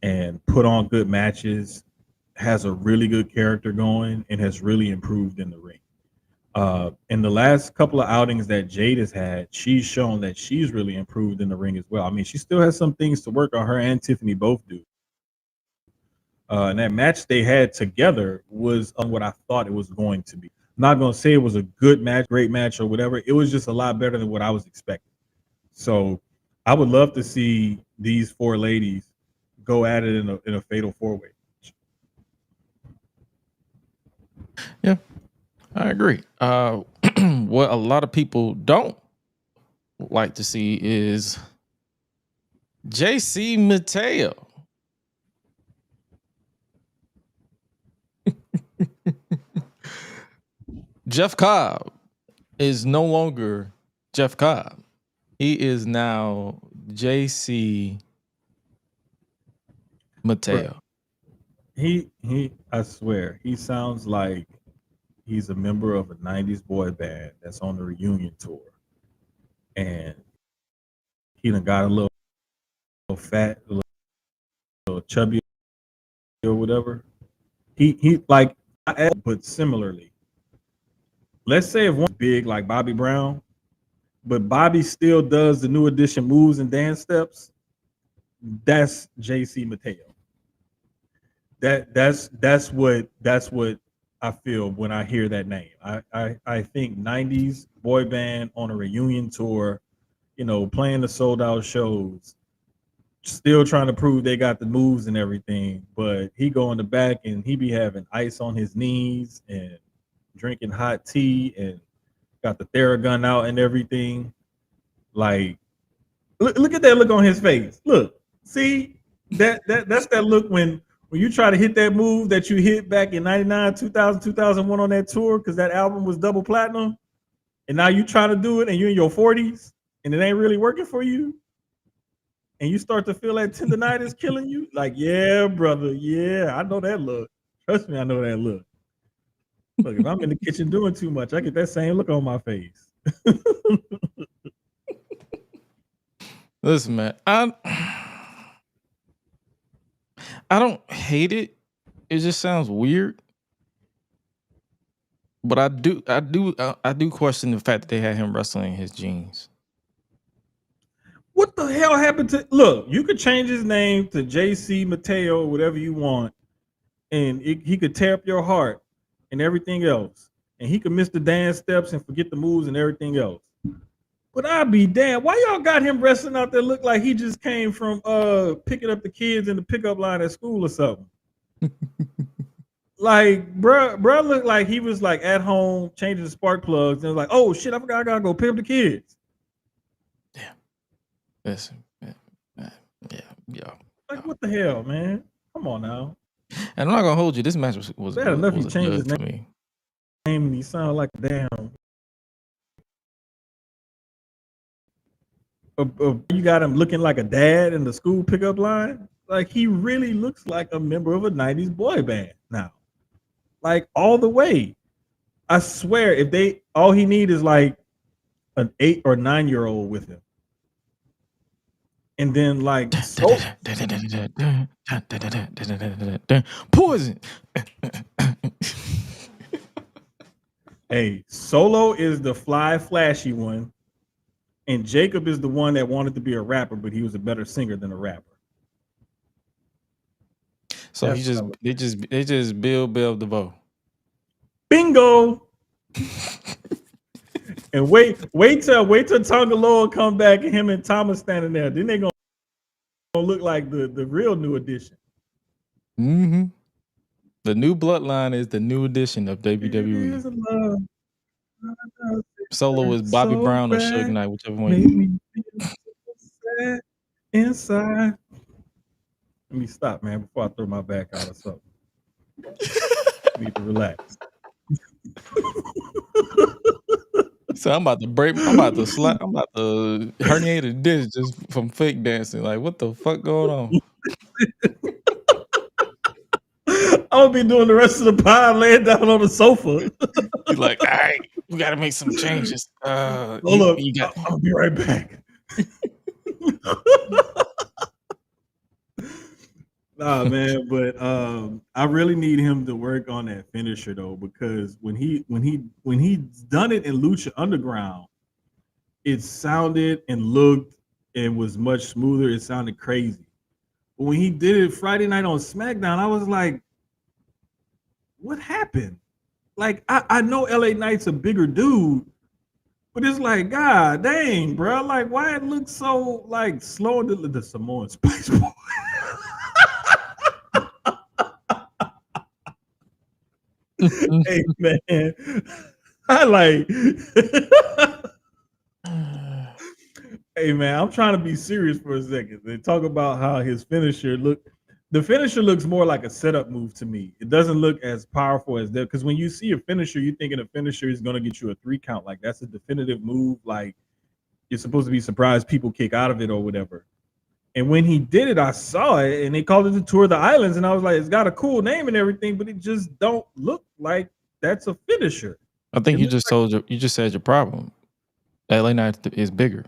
and put on good matches, has a really good character going, and has really improved in the ring. In the last couple of outings that Jade has had, she's shown that she's really improved in the ring as well. I mean, she still has some things to work on. Her and Tiffany both do. And that match they had together was what I thought it was going to be. I'm not going to say it was a good match, great match, or whatever. It was just a lot better than what I was expecting. So I would love to see these four ladies go at it in a fatal four way. Yeah, I agree. What a lot of people don't like to see is JC Mateo. Jeff Cobb is no longer Jeff Cobb. He is now JC Mateo. He I swear, he sounds like he's a member of a 90s boy band that's on the reunion tour. And he done got a little fat, a little chubby or whatever. He like, but similarly. Let's say if one's big like Bobby Brown, but Bobby still does the new edition moves and dance steps, that's JC Mateo. That's what I feel when I hear that name. I think 90s boy band on a reunion tour, playing the sold out shows, still trying to prove they got the moves and everything, but he go in the back and he be having ice on his knees and drinking hot tea and got the Theragun out and everything. Like, look at that look on his face. Look, see that's that look when you try to hit that move that you hit back in 99, 2000, 2001 on that tour because that album was double platinum, and now you trying to do it and you're in your 40s and it ain't really working for you, and you start to feel that tendonitis killing you. Like, yeah, brother, yeah, I know that look. Trust me, I know that look. Look, if I'm in the kitchen doing too much, I get that same look on my face. Listen, man, I don't hate it. It just sounds weird. But I do question the fact that they had him wrestling in his jeans. What the hell happened to? Look, you could change his name to JC Mateo, whatever you want, and he could tear up your heart and everything else, and he could miss the dance steps and forget the moves and everything else. But I'd be damned. Why y'all got him wrestling out there look like he just came from picking up the kids in the pickup line at school or something? Like, bruh looked like he was like at home changing the spark plugs and was like, oh shit, I forgot I gotta go pick up the kids. Yeah. Listen, yeah. Like, what the hell, man? Come on now. And I'm not gonna hold you. This match was enough he good changed his to name. me. And he sounded like a damn. You got him looking like a dad in the school pickup line. Like, he really looks like a member of a 90s boy band now. Like, all the way. I swear, if all he need is like an 8 or 9-year-old with him. And then like poison. Hey, Solo is the fly, flashy one, and Jacob is the one that wanted to be a rapper, but he was a better singer than a rapper. So they just Bill DeVoe. Bingo. And wait till Tongaloa come back and him and Thomas standing there. Then they gonna look like the real new edition. Mm-hmm. The new bloodline is the new edition of WWE. Solo is Bobby So Brown or bad, Suge Knight, whichever one. made me feel so sad inside. Let me stop, man, before I throw my back out or something. I need to relax. So I'm about to break. I'm about to herniate a disc just from fake dancing. Like, what the fuck going on? I'm gonna be doing the rest of the pod laying down on the sofa. He's like, all right, we got to make some changes. Hold up, you got. I'll be right back. Nah, man, but I really need him to work on that finisher though, because when he's done it in Lucha Underground, it sounded and looked and was much smoother. It sounded crazy. But when he did it Friday night on SmackDown, I was like, what happened? Like, I know LA Knight's a bigger dude, but it's like, God dang, bro. Like, why it looks so like slow to the Samoan Spice Boy? Hey man, I like. Hey man, I'm trying to be serious for a second. They talk about how his finisher look. The finisher looks more like a setup move to me. It doesn't look as powerful as that, because when you see a finisher, you're thinking a finisher is going to get you a 3 count. Like that's a definitive move. Like you're supposed to be surprised people kick out of it or whatever. And when he did it, I saw it, and they called it the Tour of the Islands, and I was like, it's got a cool name and everything, but it just don't look like that's a finisher. I think It you just looks you just said your problem. LA Knight is bigger.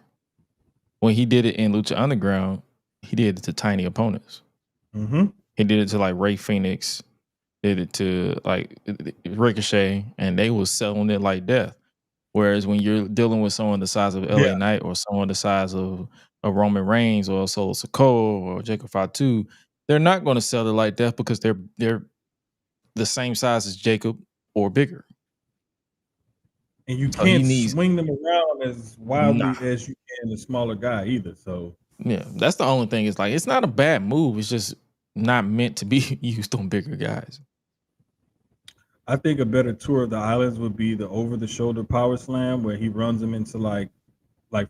When he did it in Lucha Underground, he did it to tiny opponents. Mm-hmm. He did it to like Ray Phoenix, did it to like Ricochet, and they was selling it like death. Whereas when you're dealing with someone the size of LA Yeah. Knight or someone the size of Roman Reigns or Solo Sikoa or Jacob Fatu, they're not going to sell it like death because they're the same size as Jacob or bigger. And you So he can't needs swing them around as wildly as you can the smaller guy either. So yeah, that's the only thing. It's like it's not a bad move. It's just not meant to be used on bigger guys. I think a better Tour of the Islands would be the over-the-shoulder power slam, where he runs them into like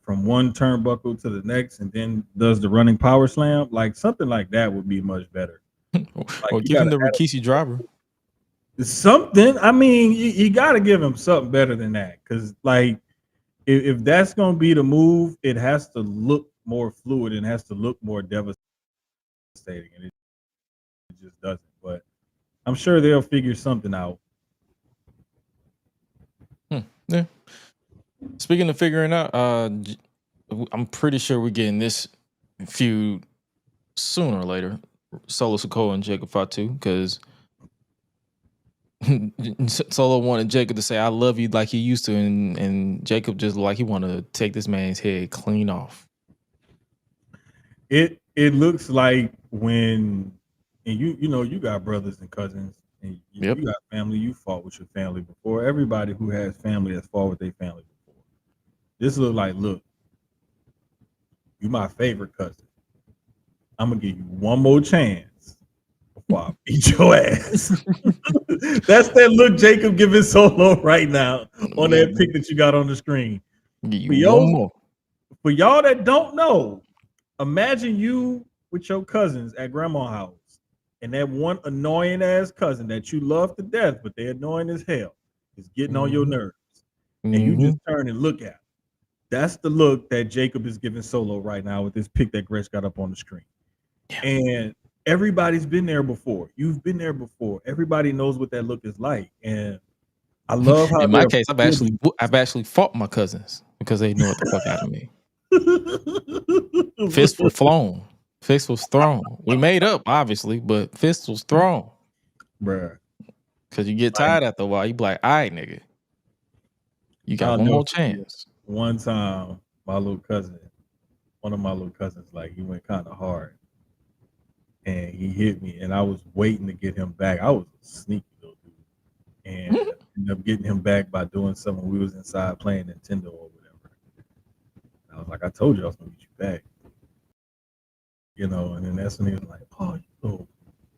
from one turnbuckle to the next, and then does the running power slam. Like something like that would be much better. Like Or you give him gotta the Rikishi driver. something. I mean, you got to give him something better than that, because like if that's gonna be the move, it has to look more fluid and has to look more devastating, and it just doesn't. But I'm sure they'll figure something out. Yeah. Speaking of figuring out, I'm pretty sure we're getting this feud sooner or later. Solo Sikoa and Jacob Fatu, because Solo wanted Jacob to say "I love you" like he used to, and Jacob just like he wanted to take this man's head clean off. It looks like when, and you know you got brothers and cousins, and you got family. You fought with your family before. Everybody who has family has fought with their family before. This look like, look, you my favorite cousin. I'm gonna give you one more chance before I beat your ass. That's that look Jacob giving Solo right now on that pic that you got on the screen. For y'all that don't know, imagine you with your cousins at grandma's house, and that one annoying ass cousin that you love to death, but they're annoying as hell, is getting on your nerves, and you just turn and look at them. That's the look that Jacob is giving Solo right now with this pic that Gresh got up on the screen. Yeah. And everybody's been there before. You've been there before. Everybody knows what that look is like. And I love how in my case, I've actually fought my cousins because they know what the fuck out of me. Fist was flown. Fist was thrown. We made up, obviously, but fist was thrown. Bruh. Because you get tired after a while. You be like, all right, nigga. You got one more chance. One time, one of my little cousins, like, he went kind of hard. And he hit me, and I was waiting to get him back. I was a sneaky little dude. And ended up getting him back by doing something. We was inside playing Nintendo or whatever. I was like, I told you I was going to get you back. You know, and then that's when he was like, oh, you know,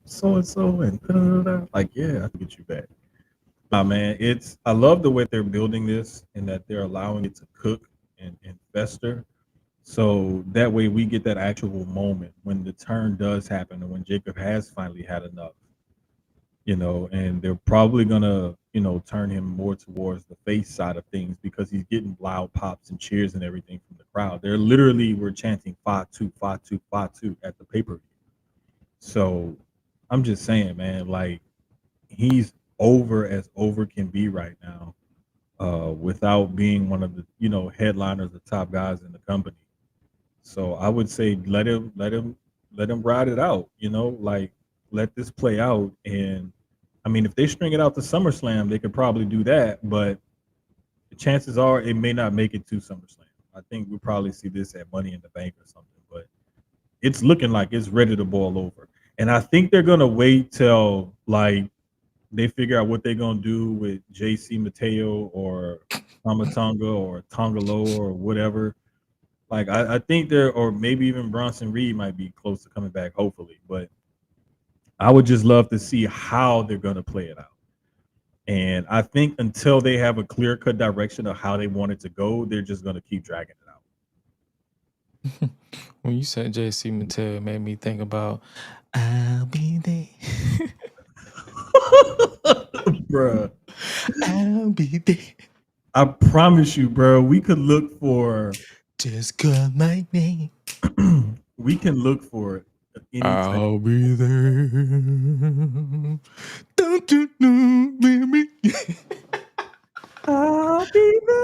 so-and-so, and da-da-da-da. Like, yeah, I can get you back. Man, I love the way they're building this and that they're allowing it to cook and fester. So that way we get that actual moment when the turn does happen and when Jacob has finally had enough, and they're probably gonna, turn him more towards the face side of things because he's getting loud pops and cheers and everything from the crowd. They're literally were chanting 5-2, 5-2, 5-2 at the pay-per-view. So I'm just saying, man, like he's over as over can be right now, without being one of the, headliners, the top guys in the company. So I would say let him ride it out, like let this play out. And I mean, if they string it out to SummerSlam, they could probably do that, but the chances are it may not make it to SummerSlam. I think we'll probably see this at Money in the Bank or something, but it's looking like it's ready to boil over. And I think they're gonna wait till like they figure out what they're gonna do with JC Mateo or Tamatonga or Tongalo or whatever. Like I think they're, or maybe even Bronson Reed might be close to coming back, hopefully. But I would just love to see how they're gonna play it out. And I think until they have a clear cut direction of how they want it to go, they're just gonna keep dragging it out. When you said JC Mattel, it made me think about I'll be there. Bruh. I'll be there. I promise you, bro, we could look for Just call my name. we can look for it. I'll be there. Don't you know, baby? I'll be there.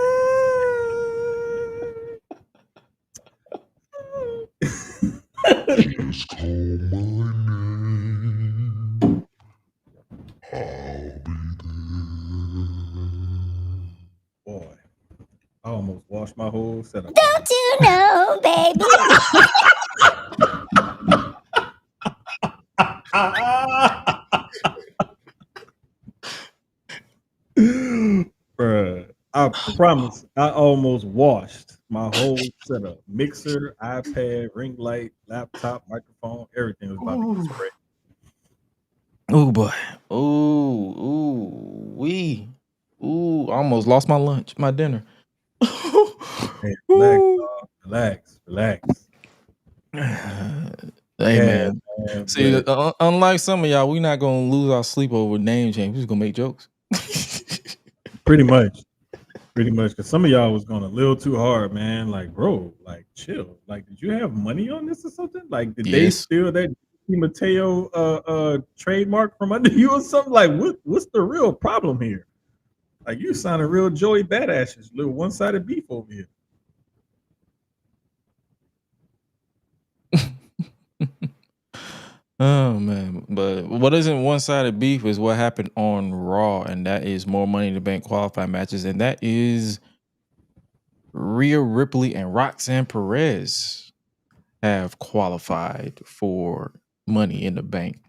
Just call my name. I'll be there. Boy, I almost washed my whole setup. Don't you know, baby? Bruh, I promise I almost washed my whole setup. Mixer, iPad, ring light, laptop, microphone, everything was about to get sprayed. Oh boy. Ooh, I almost lost my lunch, my dinner. Hey, relax, dog. Relax. Hey Yeah, man. See, unlike some of y'all, we're not gonna lose our sleep over name change. We're just gonna make jokes. Pretty much. Because some of y'all was going a little too hard, man. Like, bro, like, chill. Like, did you have money on this or something? Like, did they steal that Mateo trademark from under you or something? Like, what's the real problem here? Like, you sounding real Joey Badass, little one-sided beef over here. Oh man, but what isn't one-sided beef is what happened on Raw, and that is more Money in the Bank qualified matches, and that is Rhea Ripley and Roxanne Perez have qualified for Money in the Bank.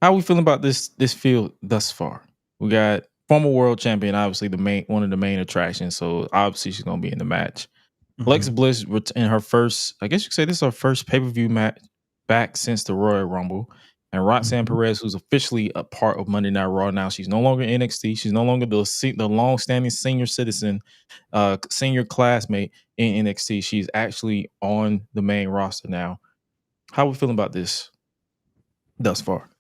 How are we feeling about this field thus far? We got former world champion, obviously one of the main attractions, so obviously she's gonna be in the match. Alexa Bliss in her first, I guess you could say this is her first pay-per-view match back since the Royal Rumble. And Roxanne Perez, who's officially a part of Monday Night Raw now. She's no longer in NXT. She's no longer the long-standing senior citizen, senior classmate in NXT. She's actually on the main roster now. How are we feeling about this thus far?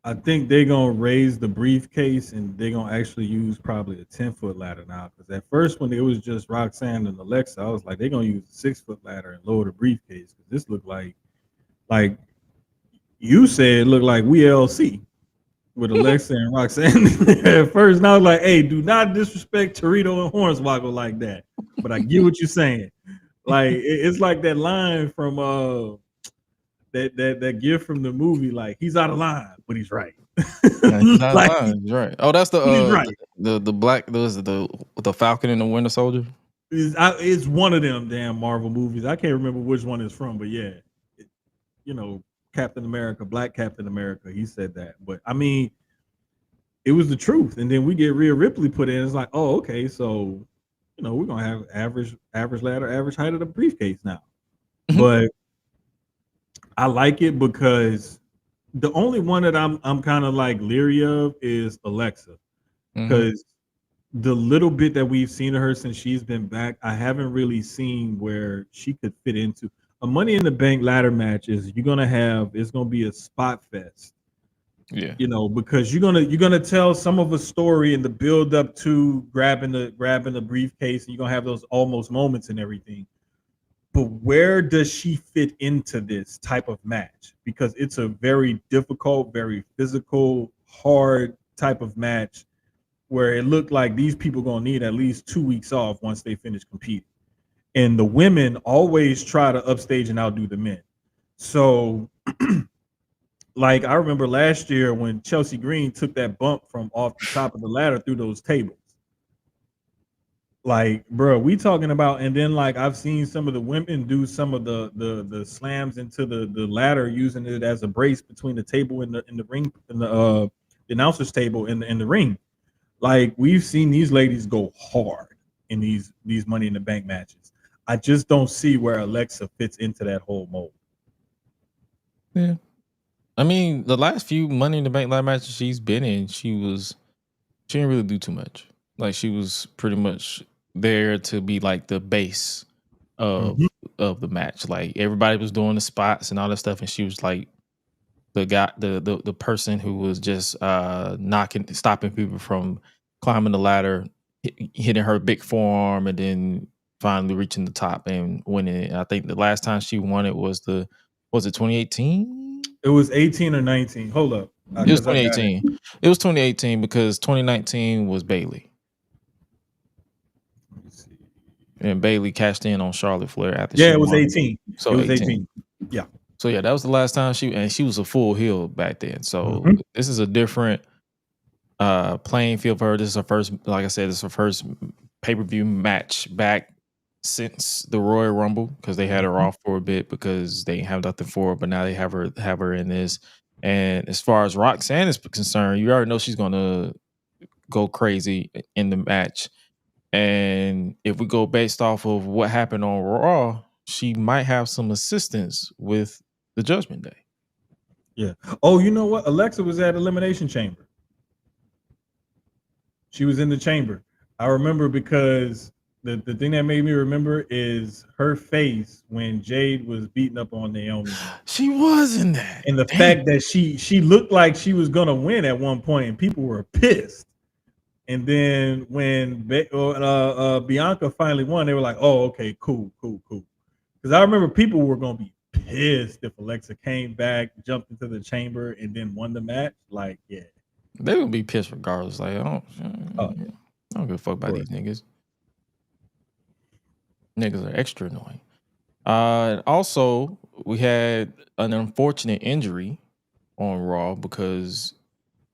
I think they're gonna raise the briefcase and they're gonna actually use probably a 10-foot ladder now. Because at first, when it was just Roxanne and Alexa, I was like, they're gonna use a 6-foot ladder and lower the briefcase. Because this looked like you said, it looked like we LC with Alexa and Roxanne at first. And I was like, hey, do not disrespect Torito and Hornswoggle like that. But I get what you're saying. Like it's like that line from that gift from the movie, like he's out of line, but he's right. Yeah, he's out of line, he's right. Oh, that's the right. the black, the Falcon and the Winter Soldier. It's one of them damn Marvel movies. I can't remember which one it's from, but yeah, Captain America, Black Captain America. He said that, but I mean, it was the truth. And then we get Rhea Ripley put in. It's like, oh, okay, so we're gonna have average ladder, average height of the briefcase now. But I like it because The only one that I'm kind of like leery of is Alexa, Mhm. because the little bit that we've seen of her since she's been back, I haven't really seen where she could fit into a Money in the Bank ladder match. You're gonna have it's gonna be a spot fest, Yeah. because you're gonna tell some of a story in the build up to grabbing the briefcase, and you're gonna have those almost moments and everything. But where does she fit into this type of match? Because it's a very difficult, very physical, hard type of match where it looked like these people gonna need at least 2 weeks off once they finish competing. And the women always try to upstage and outdo the men. So like I remember last year when Chelsea Green took that bump from off the top of the ladder through those tables. Like, bro, we talking about, and then like I've seen some of the women do some of the slams into the ladder using it as a brace between the table and the ring and the announcer's table in the ring. Like we've seen these ladies go hard in these Money in the Bank matches. I just don't see where Alexa fits into that whole mold. Yeah. I mean, the last few Money in the Bank ladder matches she's been in, she didn't really do too much. Like she was pretty much there to be like the base of Mhm. of the match. Like everybody was doing the spots and all that stuff, and she was like the guy, the person who was just stopping people from climbing the ladder, hitting her big forearm, and then finally reaching the top and winning it. I think the last time she won it was it 2018? It was 18 or 19. Hold up, It was because I got it. 2018. It was 2018 because 2019 was Bailey. Let me see. And Bailey cashed in on Charlotte Flair after Yeah, she it was won. 18. So It was 18. 18. Yeah. So yeah, that was the last time she was a full heel back then. So Mhm. this is a different playing field for her. This is her first, like I said, this is her first pay-per-view match back since the Royal Rumble, because they had her off for a bit because they didn't have nothing for her, but now they have her in this. And as far as Roxanne is concerned, you already know she's gonna go crazy in the match. And if we go based off of what happened on Raw, she might have some assistance with the Judgment Day. Yeah. Oh, you know what? Alexa was at Elimination Chamber. She was in the chamber. I remember because the thing that made me remember is her face when Jade was beating up on Naomi, She was in that. and the Damn. fact that she looked like she was gonna win at one point, and people were pissed. And then when Bianca finally won, they were like, "Oh, okay, cool." Because I remember people were gonna be pissed if Alexa came back, jumped into the chamber, and then won the match. Like, yeah. They would be pissed regardless. Like, Oh, I don't give a fuck about these niggas. Niggas are extra annoying. Also, we had an unfortunate injury on Raw because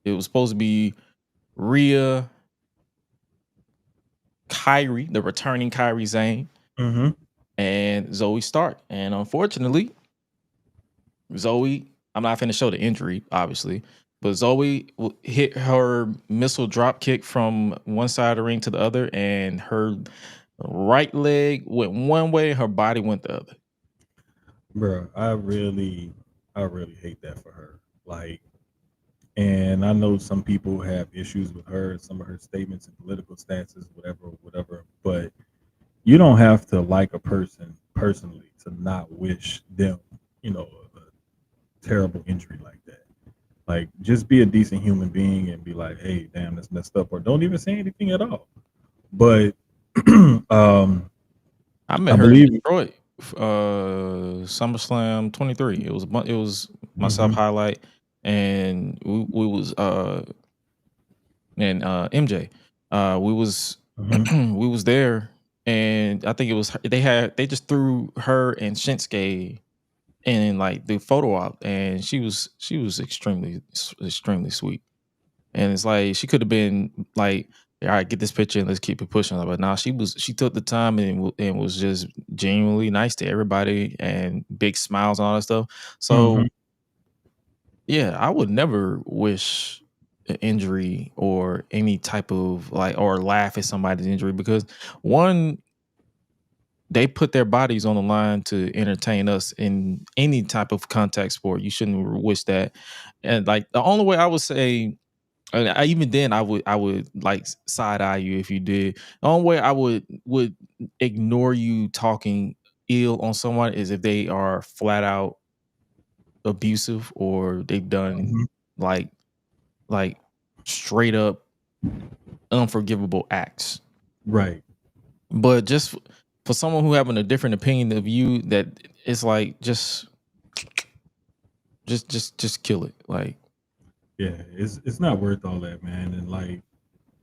it was supposed to be Rhea, Kyrie, the returning Kyrie Zane, Mm-hmm. and Zoe Stark. And unfortunately, Zoe, I'm not finna show the injury, obviously, but Zoe hit her missile drop kick from one side of the ring to the other, and her right leg went one way, her body went the other. Bro, I really hate that for her. Like, and I know some people have issues with her, some of her statements and political stances, whatever. But you don't have to like a person personally to not wish them, a terrible injury like that. Like, just be a decent human being and be like, "Hey, damn, that's messed up," or don't even say anything at all. But I met I her in believe. Detroit, SummerSlam 23. It was myself, Mhm. Hi-Lite, and we was and MJ. We was Mhm. we was there, and I think it was they just threw her and Shinsuke in like the photo op, and she was extremely sweet. And it's like she could have been like, all right, get this picture and let's keep it pushing. But now she took the time and was just genuinely nice to everybody and big smiles and all that stuff. Mhm. So yeah, I would never wish an injury or any type of like or laugh at somebody's injury because one, they put their bodies on the line to entertain us in any type of contact sport. You shouldn't wish that. And like the only way I would say, even then I would like side eye you if you did. The only way I would ignore you talking ill on someone is if they are flat out abusive or they've done Mhm. like straight up unforgivable acts. Right. But just for someone who having a different opinion of you, that it's like just kill it. Like, Yeah, it's not worth all that, man. And like,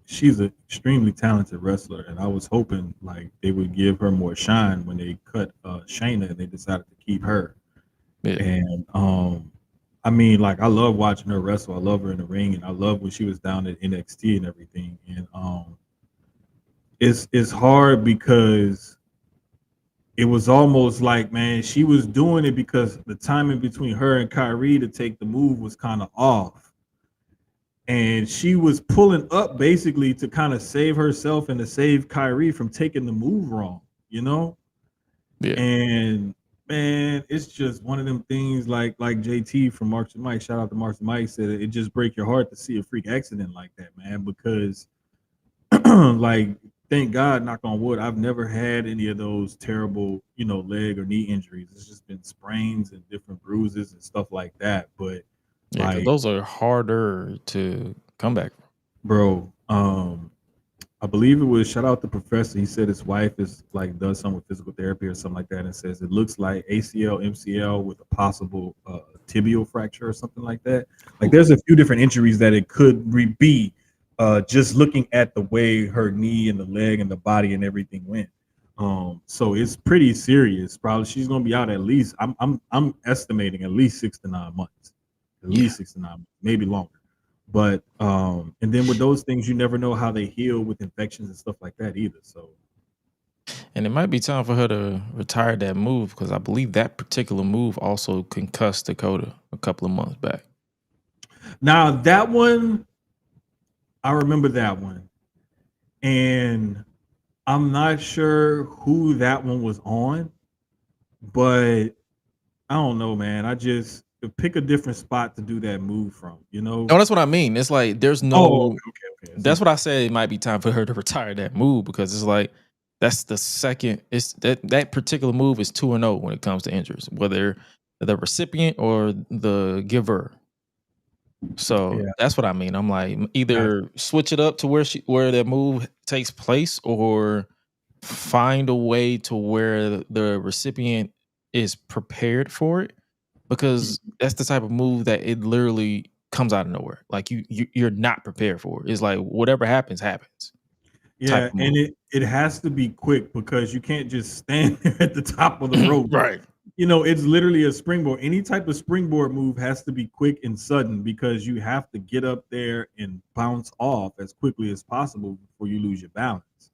she's an extremely talented wrestler, and I was hoping like they would give her more shine when they cut Shayna and they decided to keep her. yeah, And I mean, like, I love watching her wrestle. I love her in the ring, and I love when she was down at NXT and everything. And it's hard because it was almost like, man, she was doing it because the timing between her and Kyrie to take the move was kind of off. And she was pulling up basically to kind of save herself and to save Kyrie from taking the move wrong, you know? yeah. And man, it's just one of them things like JT from Marks and Mike, shout out to Marks and Mike, said it just break your heart to see a freak accident like that, man, because like, thank God, knock on wood, I've never had any of those terrible, leg or knee injuries. It's just been sprains and different bruises and stuff like that. But Yeah, because like, those are harder to come back from. bro, I believe it was, shout out the professor. He said his wife is like does something with physical therapy or something like that, and says it looks like ACL, MCL with a possible tibial fracture or something like that. Like, there's a few different injuries that it could be, just looking at the way her knee and the leg and the body and everything went. So it's pretty serious. Probably she's gonna be out at least. I'm estimating at least 6 to 9 months, at Yeah. least 6 to 9 months, maybe longer. But and then with those things, you never know how they heal with infections and stuff like that either. So And it might be time for her to retire that move because I believe that particular move also concussed Dakota a couple of months back. now that one, I remember that one, and I'm not sure who that one was on, but I don't know, man. I just pick a different spot to do that move from, No, that's what I mean. It's like there's no. Oh, okay. That's what I said. It might be time for her to retire that move because it's like that's the second. It's that particular move is 2-0 when it comes to injuries, whether the recipient or the giver. So Yeah. that's what I mean. I'm like either switch it up to where that move takes place, or find a way to where the recipient is prepared for it, because that's the type of move that it literally comes out of nowhere. Like you're not prepared for it. It's like whatever happens. Yeah, and it has to be quick because you can't just stand there at the top of the rope. Right. It's literally a springboard. Any type of springboard move has to be quick and sudden because you have to get up there and bounce off as quickly as possible before you lose your balance.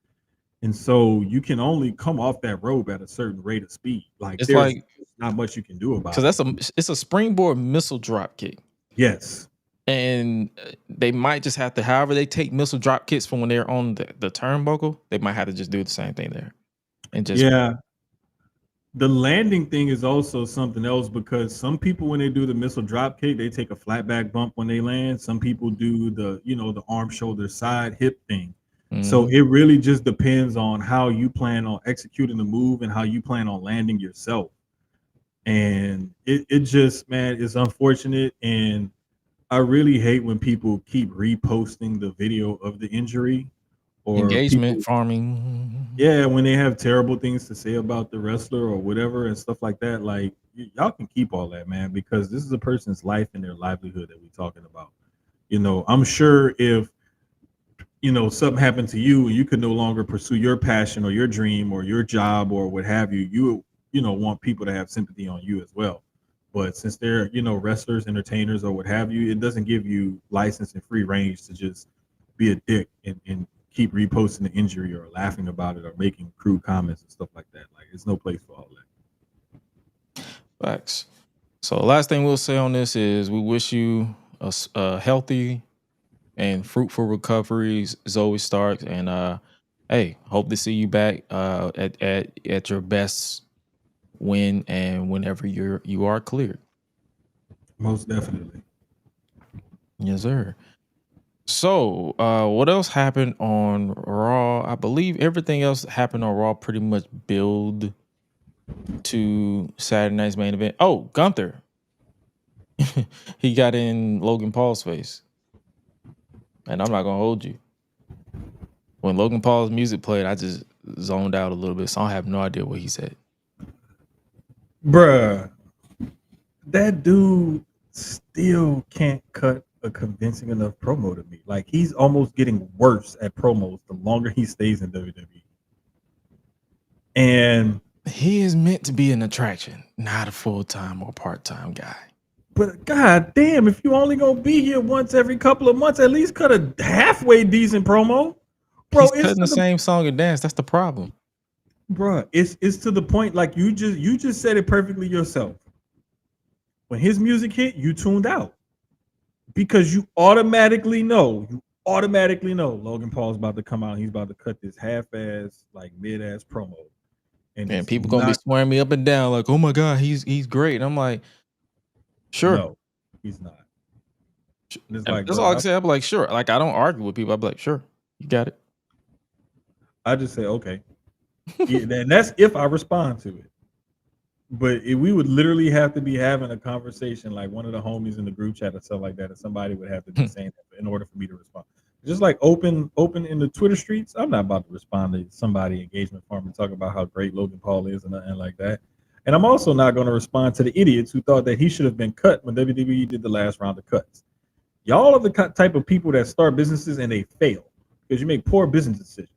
And so you can only come off that rope at a certain rate of speed. Like, It's there's like not much you can do about it. because it's a springboard missile drop kick. Yes. And they might just have to, however they take missile drop kicks from when they're on the turnbuckle, they might have to just do the same thing there. And just The landing thing is also something else because some people, when they do the missile drop kick, they take a flat back bump when they land. Some people do the arm, shoulder, side, hip thing. So it really just depends on how you plan on executing the move and how you plan on landing yourself. And it just, man, it's unfortunate. And I really hate when people keep reposting the video of the injury or engagement people, farming. yeah, when they have terrible things to say about the wrestler or whatever and stuff like that. Like, y'all can keep all that, man, because this is a person's life and their livelihood that we're talking about. I'm sure if something happened to you and you could no longer pursue your passion or your dream or your job or what have you, you want people to have sympathy on you as well. But since they're wrestlers, entertainers, or what have you, it doesn't give you license and free range to just be a dick and keep reposting the injury or laughing about it or making crude comments and stuff like that. Like, it's no place for all that. Facts. So the last thing we'll say on this is we wish you a healthy and fruitful recovery, Zoe Starks, and hey, hope to see you back at your best when and whenever you are cleared. Most definitely. Yes, sir. So, what else happened on Raw? I believe everything else happened on Raw pretty much build to Saturday night's main event. Oh, Gunther. He got in Logan Paul's face. And I'm not gonna hold you. When Logan Paul's music played, I just zoned out a little bit, so I have no idea what he said. Bruh, that dude still can't cut a convincing enough promo to me. Like, he's almost getting worse at promos the longer he stays in WWE. And He is meant to be an attraction, not a full-time or part-time guy. but god damn, if you only gonna be here once every couple of months, at least cut a halfway decent promo. Bro, He's it's cutting to the the, same song and dance. That's the problem. bruh, it's to the point, like you just said it perfectly yourself. When his music hit, you tuned out. Because you automatically know Logan Paul's about to come out. He's about to cut this half-ass, like mid-ass promo. And And it's people gonna be not, swearing me up and down, like, oh my God, he's great. And I'm like, sure. no, he's not. And it's like, That's bro, all I can say. I'm like, sure. Like, I don't argue with people. I'm like, sure, you got it. I just say, okay. Yeah, and that's if I respond to it. But we would literally have to be having a conversation, like one of the homies in the group chat or stuff like that, and somebody would have to be saying that in order for me to respond. Just like open in the Twitter streets, I'm not about to respond to somebody engagement form and talk about how great Logan Paul is and nothing like that. And I'm also not going to respond to the idiots who thought that he should have been cut when WWE did the last round of cuts. Y'all are the type of people that start businesses and they fail because you make poor business decisions.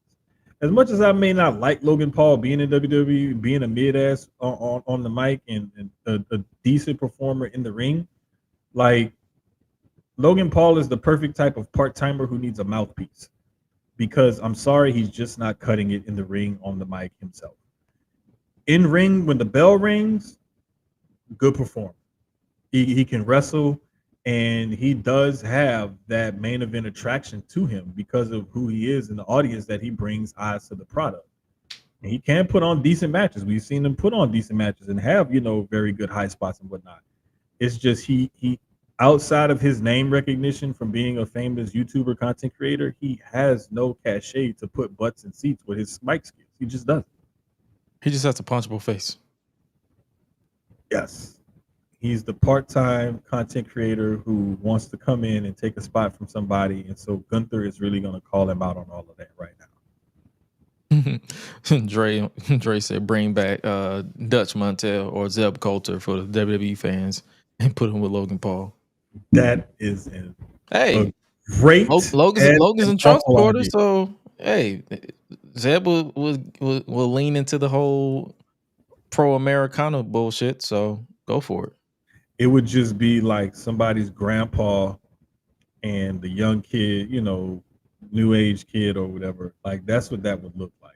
As much as I may not like Logan Paul being in WWE, being a mid-ass on the mic and a decent performer in the ring, like Logan Paul is the perfect type of part-timer who needs a mouthpiece. Because I'm sorry, he's just not cutting it in the ring on the mic himself. In ring, when the bell rings, good performer. He can wrestle, and he does have that main event attraction to him because of who he is in the audience, that he brings eyes to the product. And he can put on decent matches. We've seen him put on decent matches and have, very good high spots and whatnot. It's just he outside of his name recognition from being a famous YouTuber content creator, he has no cachet to put butts in seats with his mic skills. He just doesn't. He just has a punchable face. Yes. He's the part-time content creator who wants to come in and take a spot from somebody. And so Gunther is really going to call him out on all of that right now. Dre said bring back Dutch Montel or Zeb Coulter for the WWE fans and put him with Logan Paul. That is a great. Logan's in Trump supporter, so hey, Zeb will lean into the whole pro-Americana bullshit. So go for it. It would just be like somebody's grandpa and the young kid, new age kid or whatever. Like that's what that would look like.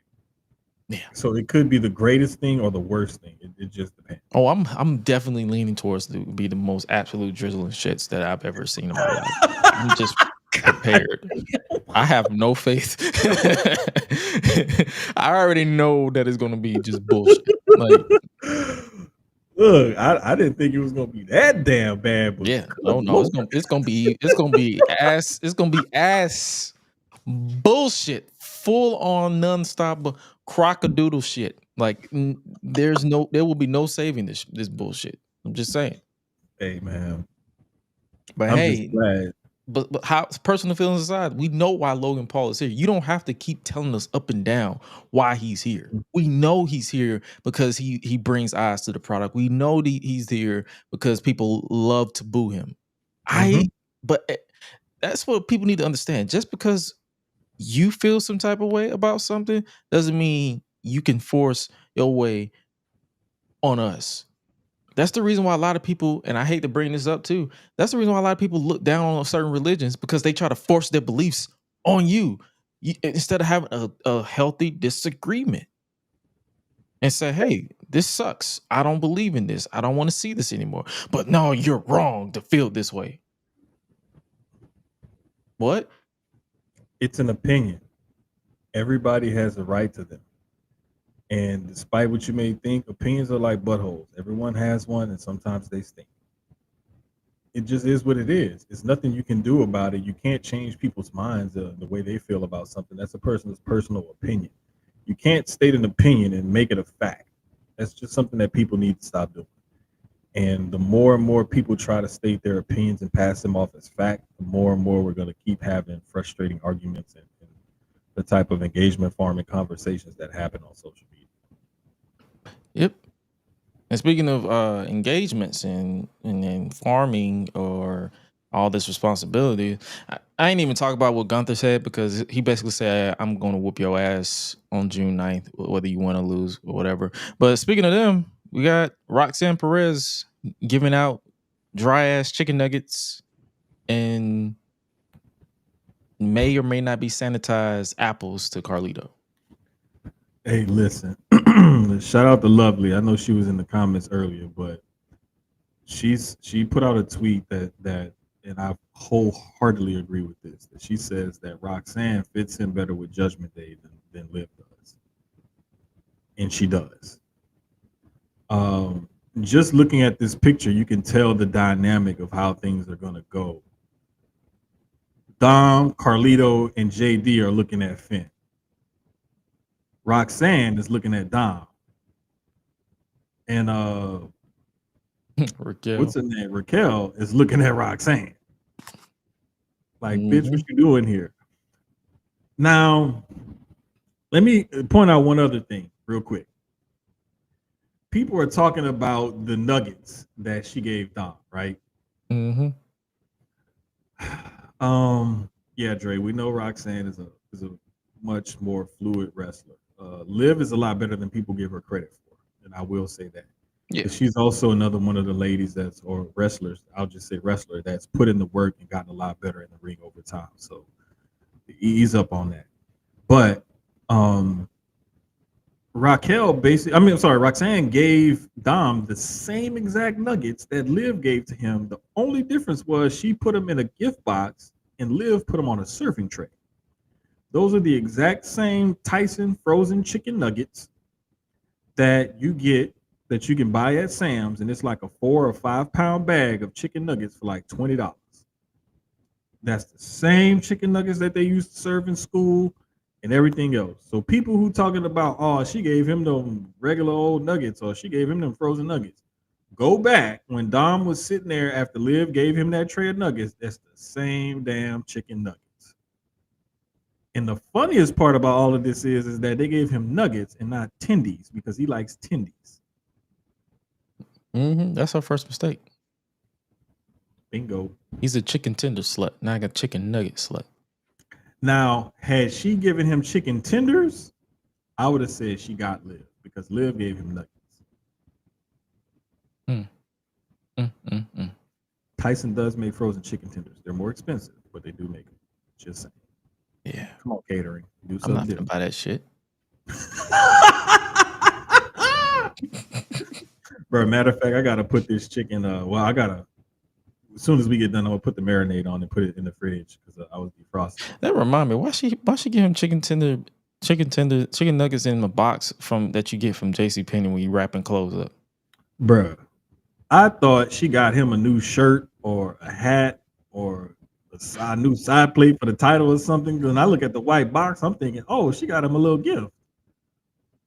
Yeah. So it could be the greatest thing or the worst thing. It just depends. Oh, I'm definitely leaning towards to be the most absolute drizzling shits that I've ever seen in my life. I'm just prepared. I have no faith. I already know that it's gonna be just bullshit. Like, look, I didn't think it was gonna be that damn bad. But yeah, no, it's gonna be ass bullshit, full on nonstop crockadoodle shit. Like there will be no saving this bullshit. I'm just saying. Hey man, but I'm hey, just glad. But how personal feelings aside, we know why Logan Paul is here. You don't have to keep telling us up and down why he's here. We know he's here because he brings eyes to the product. We know he's here because people love to boo him. But that's what people need to understand. Just because you feel some type of way about something doesn't mean you can force your way on us. That's the reason why a lot of people, and I hate to bring this up too, that's the reason why a lot of people look down on certain religions, because they try to force their beliefs on you instead of having a healthy disagreement and say, hey, this sucks. I don't believe in this. I don't want to see this anymore. But no, you're wrong to feel this way. What? It's an opinion. Everybody has a right to them. And despite what you may think, opinions are like buttholes. Everyone has one, and sometimes they stink. It just is what it is. It's nothing you can do about it. You can't change people's minds, the way they feel about something. That's a person's personal opinion. You can't state an opinion and make it a fact. That's just something that people need to stop doing. And the more and more people try to state their opinions and pass them off as fact, the more and more we're going to keep having frustrating arguments and the type of engagement farming conversations that happen on social media. Yep. And speaking of engagements and farming or all this responsibility, I ain't even talk about what Gunther said, because he basically said, I'm going to whoop your ass on June 9th, whether you want to lose or whatever. But speaking of them, we got Roxanne Perez giving out dry ass chicken nuggets and may or may not be sanitized apples to Carlito. Hey, listen, shout out to Lovely. I know she was in the comments earlier, but she put out a tweet that and I wholeheartedly agree with this. That she says that Roxanne fits in better with Judgment Day than Liv does, and she does. Just looking at this picture, you can tell the dynamic of how things are going to go. Dom, Carlito, and JD are looking at Finn. Roxanne is looking at Dom. And Raquel. what's her name? Raquel is looking at Roxanne. Like, bitch, what you doing here? Now, let me point out one other thing real quick. People are talking about the nuggets that she gave Dom, right? Mm-hmm. Yeah, Dre, we know Roxanne is a much more fluid wrestler. Liv is a lot better than people give her credit for, and I will say that. Yeah. But she's also another one of the ladies or wrestlers, I'll just say wrestler, that's put in the work and gotten a lot better in the ring over time. So ease up on that. But Roxanne gave Dom the same exact nuggets that Liv gave to him. The only difference was she put them in a gift box and Liv put them on a serving tray. Those are the exact same Tyson frozen chicken nuggets that you can buy at Sam's, and it's like a 4 or 5 pound bag of chicken nuggets for like $20. That's the same chicken nuggets that they used to serve in school and everything else. So people who talking about, oh, she gave him them regular old nuggets or she gave him them frozen nuggets, go back when Dom was sitting there after Liv gave him that tray of nuggets. That's the same damn chicken nuggets. And the funniest part about all of this is that they gave him nuggets and not tendies because he likes tendies. Mm-hmm. That's her first mistake. Bingo. He's a chicken tender slut, not a chicken nugget slut. Now, had she given him chicken tenders, I would have said she got Liv because Liv gave him nuggets. Tyson does make frozen chicken tenders. They're more expensive, but they do make them. Just saying. Yeah. Come on, catering. Do I'm not something gonna buy that shit. Bro, matter of fact, I gotta put this chicken. As soon as we get done, I'm gonna put the marinade on and put it in the fridge because I was defrosting. That remind me, why she give him chicken nuggets in a box that you get from JCPenney when you wrapping clothes up? Bruh, I thought she got him a new shirt or a hat or a new side plate for the title or something. When I look at the white box, I'm thinking, oh, she got him a little gift.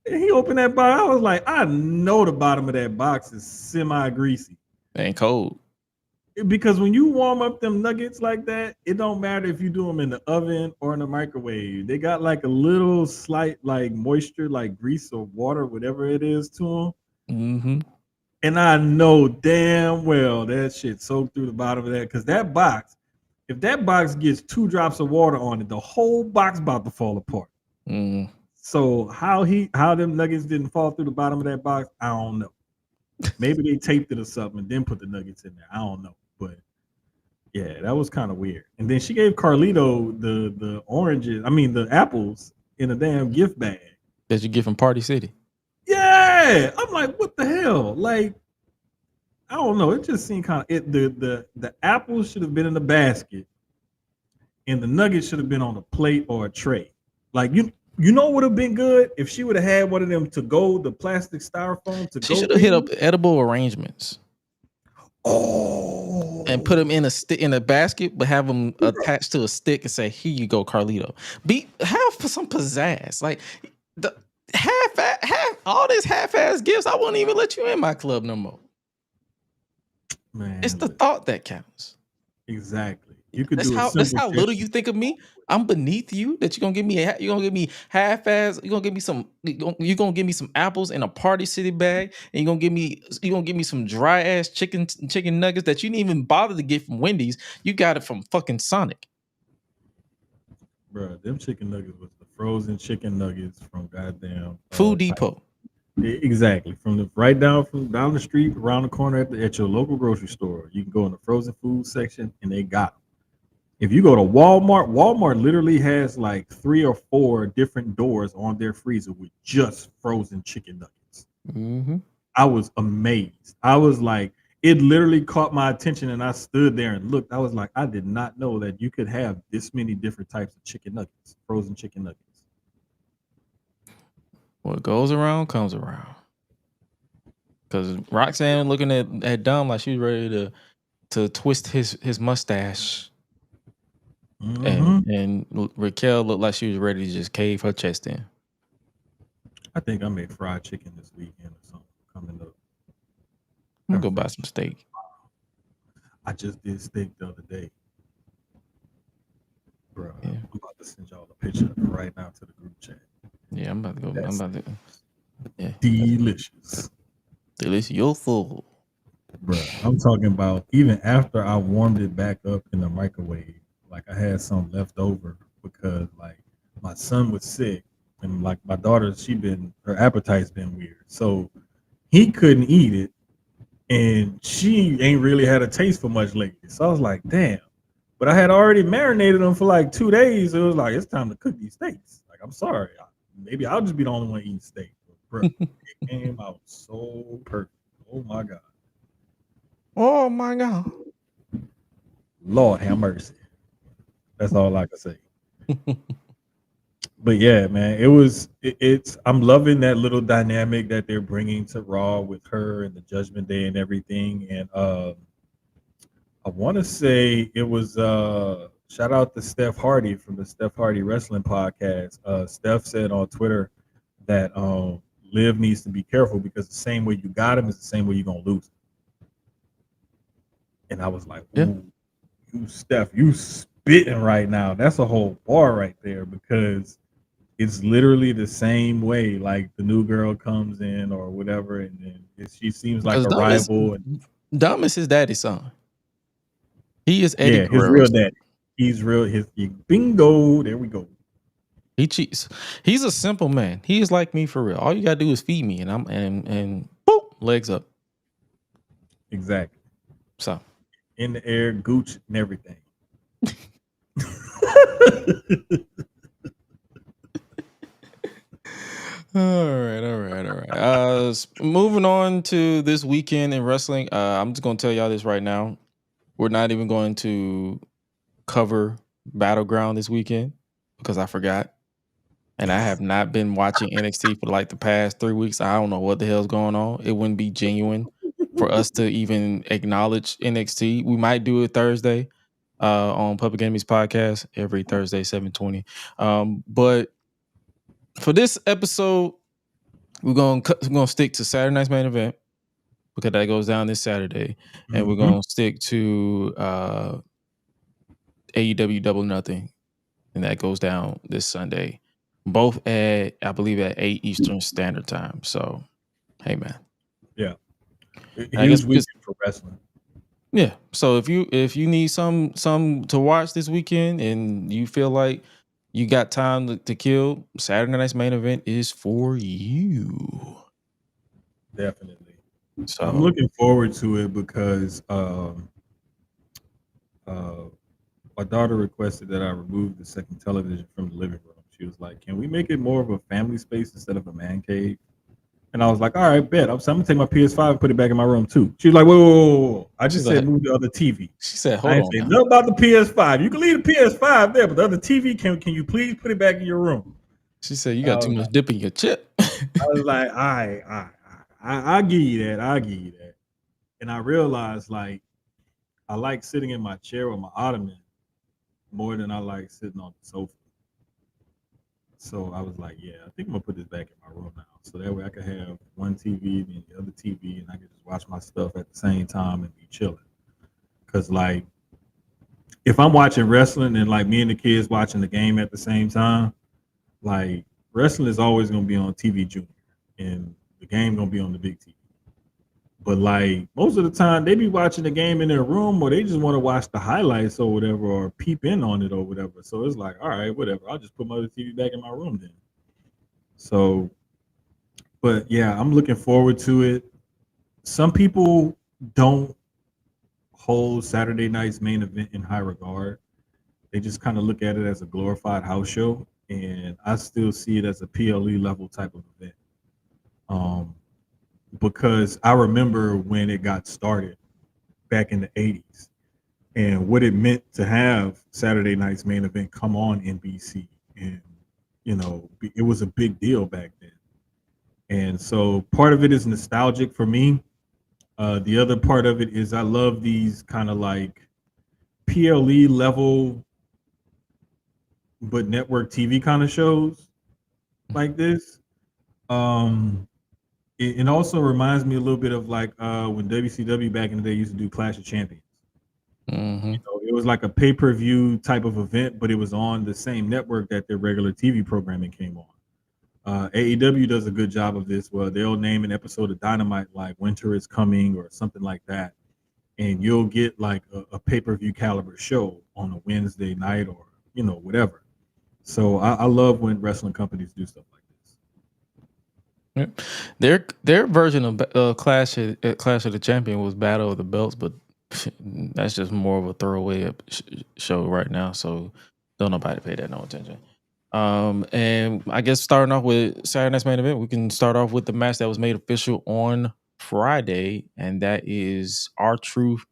And he opened that box. I was like, I know the bottom of that box is semi-greasy. It ain't cold. Because when you warm up them nuggets like that, it don't matter if you do them in the oven or in the microwave. They got like a little slight like moisture, like grease or water, whatever it is to them. Mm-hmm. And I know damn well that shit soaked through the bottom of that. Because that box, if that box gets 2 drops of water on it, the whole box about to fall apart. Mm. So how them nuggets didn't fall through the bottom of that box, I don't know. Maybe they taped it or something and then put the nuggets in there. I don't know. But yeah, that was kind of weird. And then she gave Carlito the oranges, the apples in a damn gift bag. That you get from Party City. Yeah. I'm like, what the hell? Like, I don't know. It just seemed kind of the apples should have been in the basket and the nuggets should have been on a plate or a tray. Like You know what would have been good if she would have had one of them to go, the plastic styrofoam to She go should have hit up thing. edible arrangements Oh, and put them in a basket, but have them attached to a stick and say, "Here you go, Carlito." Have some pizzazz, like the half all this half-ass gifts. I won't even let you in my club no more. man, It's the thought that counts. exactly. You could That's do that's how little you think of me. I'm beneath you. That you're gonna give me half-ass. You're gonna give me some apples in a Party City bag, and you're gonna give me some dry ass chicken nuggets that you didn't even bother to get from Wendy's. You got it from fucking Sonic. bro. Them chicken nuggets was the frozen chicken nuggets from goddamn Food Depot. Exactly, right down the street, around the corner at your local grocery store. You can go in the frozen food section, and they got them. If you go to Walmart literally has like 3 or 4 different doors on their freezer with just frozen chicken nuggets. Mm-hmm. I was amazed. I was like, it literally caught my attention, and I stood there and looked. I was like, I did not know that you could have this many different types of chicken nuggets, frozen chicken nuggets. What goes around comes around. Because Roxanne looking at Dom like she was ready to twist his mustache. Mm-hmm. And Raquel looked like she was ready to just cave her chest in. I think I made fried chicken this weekend or something coming up. I'm gonna go buy some steak. I just did steak the other day. Bro, Yeah. I'm about to send y'all a picture right now to the group chat. Yeah, I'm about to go. Yeah. Delicious. Delicioso. Bro, I'm talking about even after I warmed it back up in the microwave, like I had some left over because like my son was sick and like my daughter, her appetite's been weird. So he couldn't eat it and she ain't really had a taste for much lately. So I was like, damn. But I had already marinated them for like 2 days. It was like, it's time to cook these steaks. Like, I'm sorry. Maybe I'll just be the only one eating steak. But bro, it came out so perfect. Oh my God. Oh my God. Lord have mercy. That's all I can say. But yeah, man, I'm loving that little dynamic that they're bringing to Raw with her and the Judgment Day and everything. And I want to say it was shout out to Steph Hardy from the Steph Hardy Wrestling Podcast. Steph said on Twitter that Liv needs to be careful because the same way you got him is the same way you're gonna lose him. And I was like, ooh, you Steph, you spitting right now. That's a whole bar right there because it's literally the same way. Like the new girl comes in or whatever, and then she seems like a rival. Dom is his daddy's son. He is Eddie his Guerrero's real daddy. He's real. His bingo. There we go. He cheats. He's a simple man. He is like me for real. All you gotta do is feed me, and and boop, legs up. Exactly. So in the air, gooch, and everything. All right. Moving on to this weekend in wrestling. I'm just gonna tell y'all this right now. We're not even going to cover Battleground this weekend because I forgot. And I have not been watching NXT for like the past 3 weeks. I don't know what the hell's going on. It wouldn't be genuine for us to even acknowledge NXT. We might do it Thursday on Public Enemies Podcast every Thursday, 7:20. But for this episode, we're gonna stick to Saturday night's main event because that goes down this Saturday, and we're gonna stick to AEW Double Nothing, and that goes down this Sunday. Both at, I believe, at 8 Eastern Standard Time. So, hey, man. Yeah. Huge weekend for wrestling. Yeah. So if you need some to watch this weekend and you feel like you got time to kill, Saturday night's main event is for you. Definitely. So I'm looking forward to it because my daughter requested that I remove the second television from the living room. She was like, "Can we make it more of a family space instead of a man cave?" And I was like, "All right, bet. I'm gonna take my PS5 and put it back in my room too." She was like, "Whoa. I just said move the other TV." She said, "Hold on. I didn't say nothing about the PS5. You can leave the PS5 there, but the other TV, can you please put it back in your room?" She said you got too much dip in your chip. I was like, all right. I give you that. I give you that. And I realized like I like sitting in my chair with my ottoman more than I like sitting on the sofa. So I was like, yeah, I think I'm gonna put this back in my room now. So that way I could have one TV and the other TV, and I could just watch my stuff at the same time and be chilling. Cause like if I'm watching wrestling and like me and the kids watching the game at the same time, like wrestling is always gonna be on TV Junior, and the game gonna be on the big TV. But like most of the time, they be watching the game in their room, or they just want to watch the highlights or whatever, or peep in on it or whatever. So it's like, all right, whatever. I'll just put my other TV back in my room then. So, but yeah, I'm looking forward to it. Some people don't hold Saturday night's main event in high regard. They just kind of look at it as a glorified house show, and I still see it as a PLE level type of event. Um, because I remember when it got started back in the 80s and what it meant to have Saturday night's main event come on NBC. And, you know, it was a big deal back then. And so part of it is nostalgic for me. The other part of it is I love these kind of like PLE level, but network TV kind of shows like this. It also reminds me a little bit of like when WCW back in the day used to do Clash of Champions. Mm-hmm. You know, it was like a pay-per-view type of event, but it was on the same network that their regular TV programming came on. AEW does a good job of this. Well, they'll name an episode of Dynamite like Winter is Coming or something like that, and you'll get like a pay-per-view caliber show on a Wednesday night or you know whatever. So I love when wrestling companies do stuff like this. Their version of Clash of the Champion was Battle of the Belts, but that's just more of a throwaway show right now. So don't nobody pay that no attention. And I guess starting off with Saturday night's main event, we can start off with the match that was made official on Friday, and that is R-Truth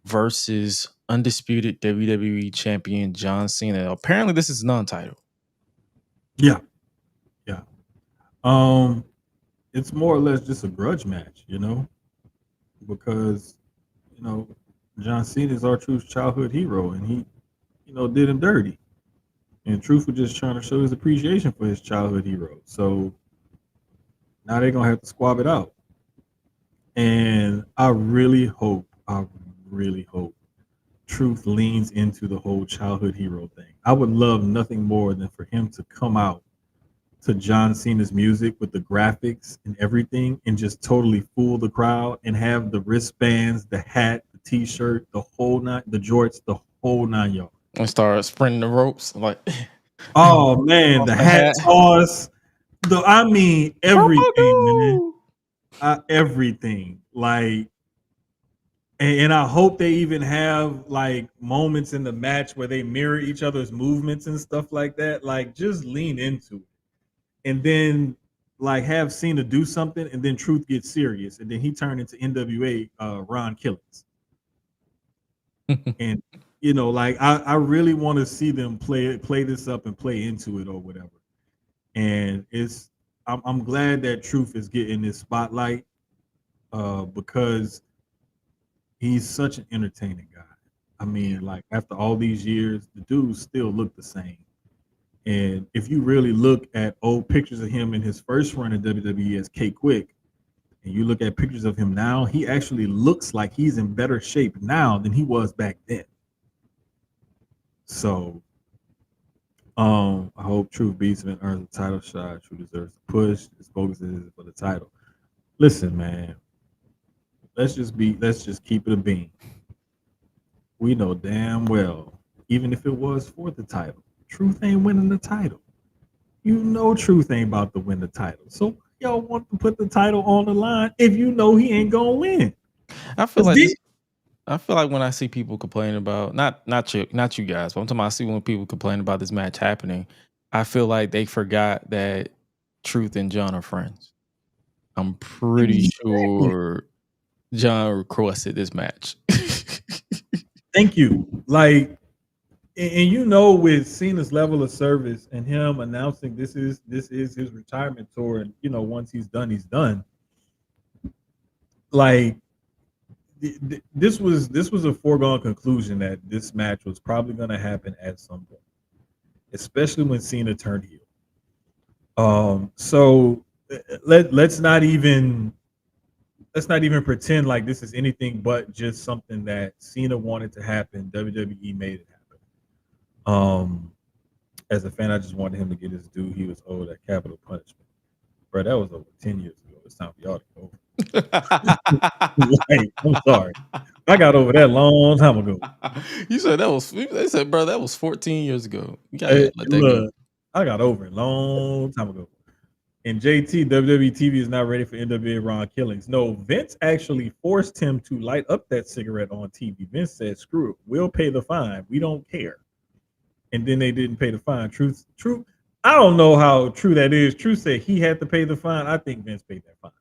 versus undisputed WWE champion John Cena. Apparently, this is non-title. Yeah. It's more or less just a grudge match, you know, because you know John Cena is R-Truth's childhood hero, and he, you know, did him dirty. And Truth was just trying to show his appreciation for his childhood hero. So now they're gonna have to squab it out. And I really hope Truth leans into the whole childhood hero thing. I would love nothing more than for him to come out to John Cena's music with the graphics and everything and just totally fool the crowd and have the wristbands, the hat, the t-shirt, the whole nine, the jorts, the whole 9 yards. And start sprinting the ropes like oh man, the hat toss, everything, man. Everything. Like and I hope they even have like moments in the match where they mirror each other's movements and stuff like that. Like just lean into it. And then like have Cena do something, and then Truth gets serious, and then he turned into NWA Ron Killings. And you know, like I really want to see them play this up and play into it or whatever. And I'm glad that Truth is getting this spotlight because he's such an entertaining guy. I mean, like after all these years, the dude still look the same. And if you really look at old pictures of him in his first run in WWE as K-Quick, and you look at pictures of him now, he actually looks like he's in better shape now than he was back then. So I hope Truth beats him and earns a title shot. Truth deserves the push. His focus is for the title. Listen, man, let's just keep it a bean. We know damn well, even if it was for the title, Truth ain't winning the title. You know Truth ain't about to win the title. So y'all want to put the title on the line if you know he ain't gonna win. I feel like when I see people complaining about not you guys, but I'm talking about I see when people complain about this match happening, I feel like they forgot that Truth and John are friends. I'm pretty sure John requested this match. Thank you. Like and you know, with Cena's level of service and him announcing this is his retirement tour, and you know, once he's done, he's done. Like this was a foregone conclusion that this match was probably going to happen at some point, especially when Cena turned heel. So let's not even pretend like this is anything but just something that Cena wanted to happen. WWE made it happen. As a fan, I just wanted him to get his due. He was owed that capital punishment. Bro, that was over 10 years ago. It's time for y'all to go. Like, I'm sorry. I got over that long time ago. You said that was. They said, bro, that was 14 years ago. You gotta let that go. Look, I got over it long time ago. And JT, WWE TV is not ready for NWA Ron killings. No, Vince actually forced him to light up that cigarette on TV. Vince said, screw it. We'll pay the fine. We don't care. And then they didn't pay the fine. Truth. I don't know how true that is. Truth said he had to pay the fine. I think Vince paid that fine.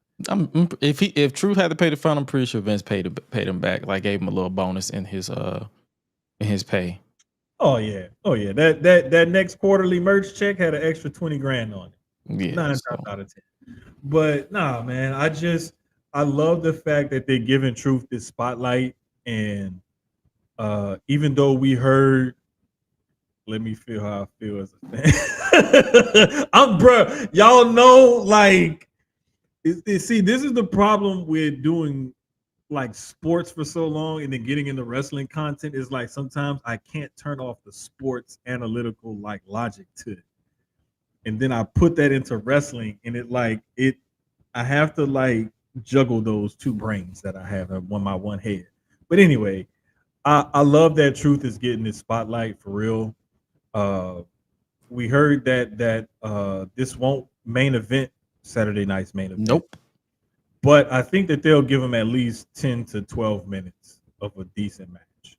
If Truth had to pay the fine, I'm pretty sure Vince paid him back. Like gave him a little bonus in his pay. Oh yeah. That next quarterly merch check had an extra 20 grand on it. Yeah, 9 times out of 10. But nah, man, I love the fact that they're giving Truth this spotlight. And even though we heard, let me feel how I feel as a fan. Bro, y'all know, like, see, this is the problem with doing like sports for so long and then getting into wrestling content is like sometimes I can't turn off the sports analytical like logic to it. And then I put that into wrestling and I have to like juggle those two brains that I have on my one head. But anyway, I love that Truth is getting this spotlight for real. We heard that this won't main event Saturday night's main event. Nope. But I think that they'll give him at least 10 to 12 minutes of a decent match.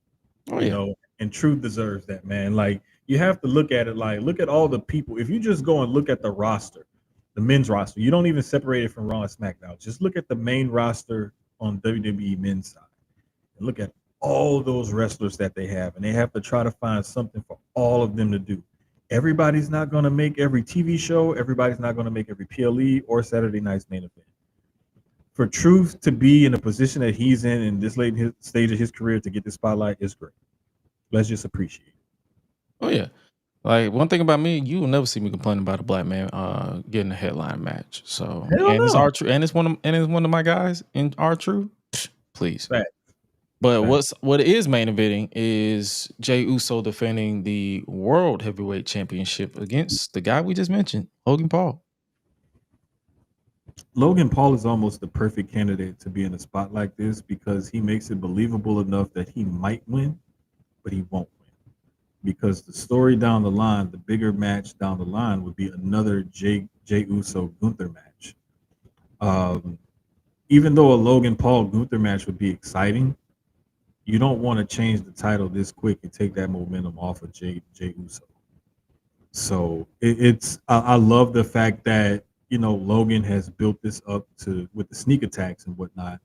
Oh, you yeah. know, and Truth deserves that, man. Like, you have to look at it like, look at all the people. If you just go and look at the roster, the men's roster, you don't even separate it from Raw and SmackDown. Just look at the main roster on WWE men's side and look at all those wrestlers that they have. And they have to try to find something for all of them to do. Everybody's not going to make every TV show. Everybody's not going to make every PLE or Saturday night's main event. For Truth to be in the position that he's in this late stage of his career to get the spotlight is great. Let's just appreciate it. Oh yeah. Like one thing about me, you will never see me complaining about a black man getting a headline match. So Hell and it's no. R-Truth, and it's one of my guys in R-Truth. Please. Fact. But Fact. what is main eventing is Jey Uso defending the World Heavyweight Championship against the guy we just mentioned, Logan Paul. Logan Paul is almost the perfect candidate to be in a spot like this because he makes it believable enough that he might win, but he won't win. Because the story down the line, the bigger match down the line would be another Jey Uso Gunther match. Even though a Logan Paul Gunther match would be exciting, you don't want to change the title this quick and take that momentum off of Jey Uso. So I love the fact that Logan has built this up with the sneak attacks and whatnot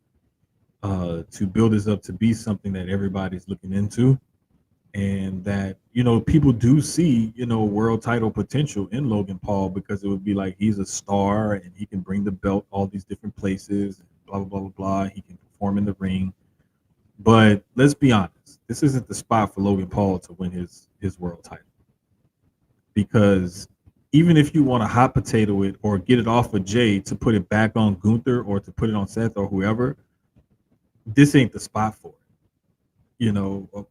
to build this up to be something that everybody's looking into. And that people do see world title potential in Logan Paul because it would be like he's a star and he can bring the belt all these different places, blah blah blah blah. He can perform in the ring, but let's be honest, this isn't the spot for Logan Paul to win his world title. Because even if you want to hot potato it or get it off of Jay to put it back on Gunther or to put it on Seth or whoever, this ain't the spot for it.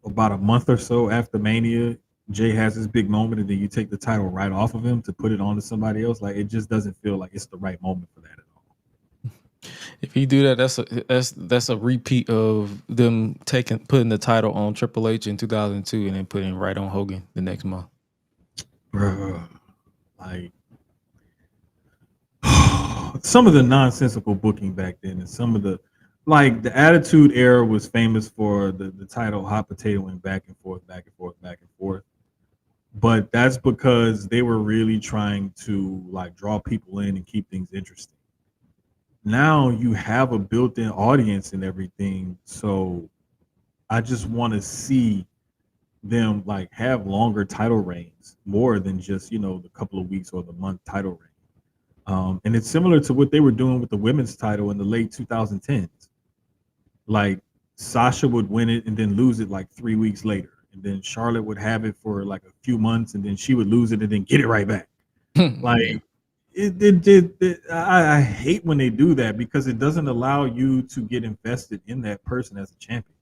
About a month or so after Mania, Jay has this big moment, and then you take the title right off of him to put it on to somebody else. Like, it just doesn't feel like it's the right moment for that at all. If he do that, that's a repeat of them putting the title on Triple H in 2002 and then putting it right on Hogan the next month. Bruh, like some of the nonsensical booking back then, and some of the the Attitude Era was famous for the title hot potatoing back and forth, back and forth, back and forth. But that's because they were really trying to draw people in and keep things interesting. Now you have a built-in audience and everything, so I just want to see them like have longer title reigns, more than just the couple of weeks or the month title reign. And it's similar to what they were doing with the women's title in the late 2010s. Like Sasha would win it and then lose it like 3 weeks later, and then Charlotte would have it for like a few months, and then she would lose it and then get it right back. Like Yeah. I hate when they do that because it doesn't allow you to get invested in that person as a champion.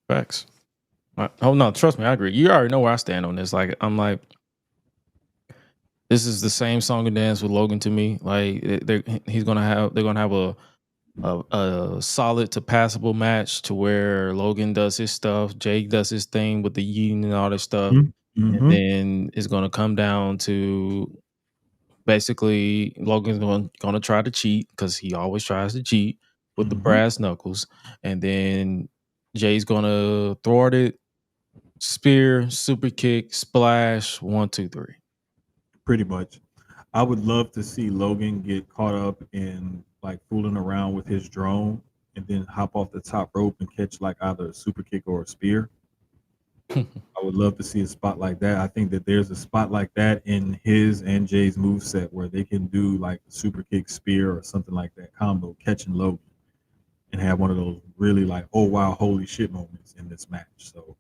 Facts. Oh no, trust me, I agree. You already know where I stand on this. Like, I'm like, this is the same song and dance with Logan to me. Like, they're gonna have a solid to passable match to where Logan does his stuff, Jake does his thing with the yeeting and all this stuff, and Mm-hmm. then it's gonna come down to basically Logan's gonna try to cheat because he always tries to cheat with the Mm-hmm. brass knuckles, and then Jay's gonna thwart it, spear, super kick, splash, 1, 2, 3. Pretty much. I would love to see Logan get caught up in like fooling around with his drone and then hop off the top rope and catch like either a super kick or a spear. I would love to see a spot like that. I think that there's a spot like that in his and Jay's moveset where they can do like a super kick, spear, or something like that combo, catching Logan, and have one of those really like, oh wow, holy shit moments in this match. So,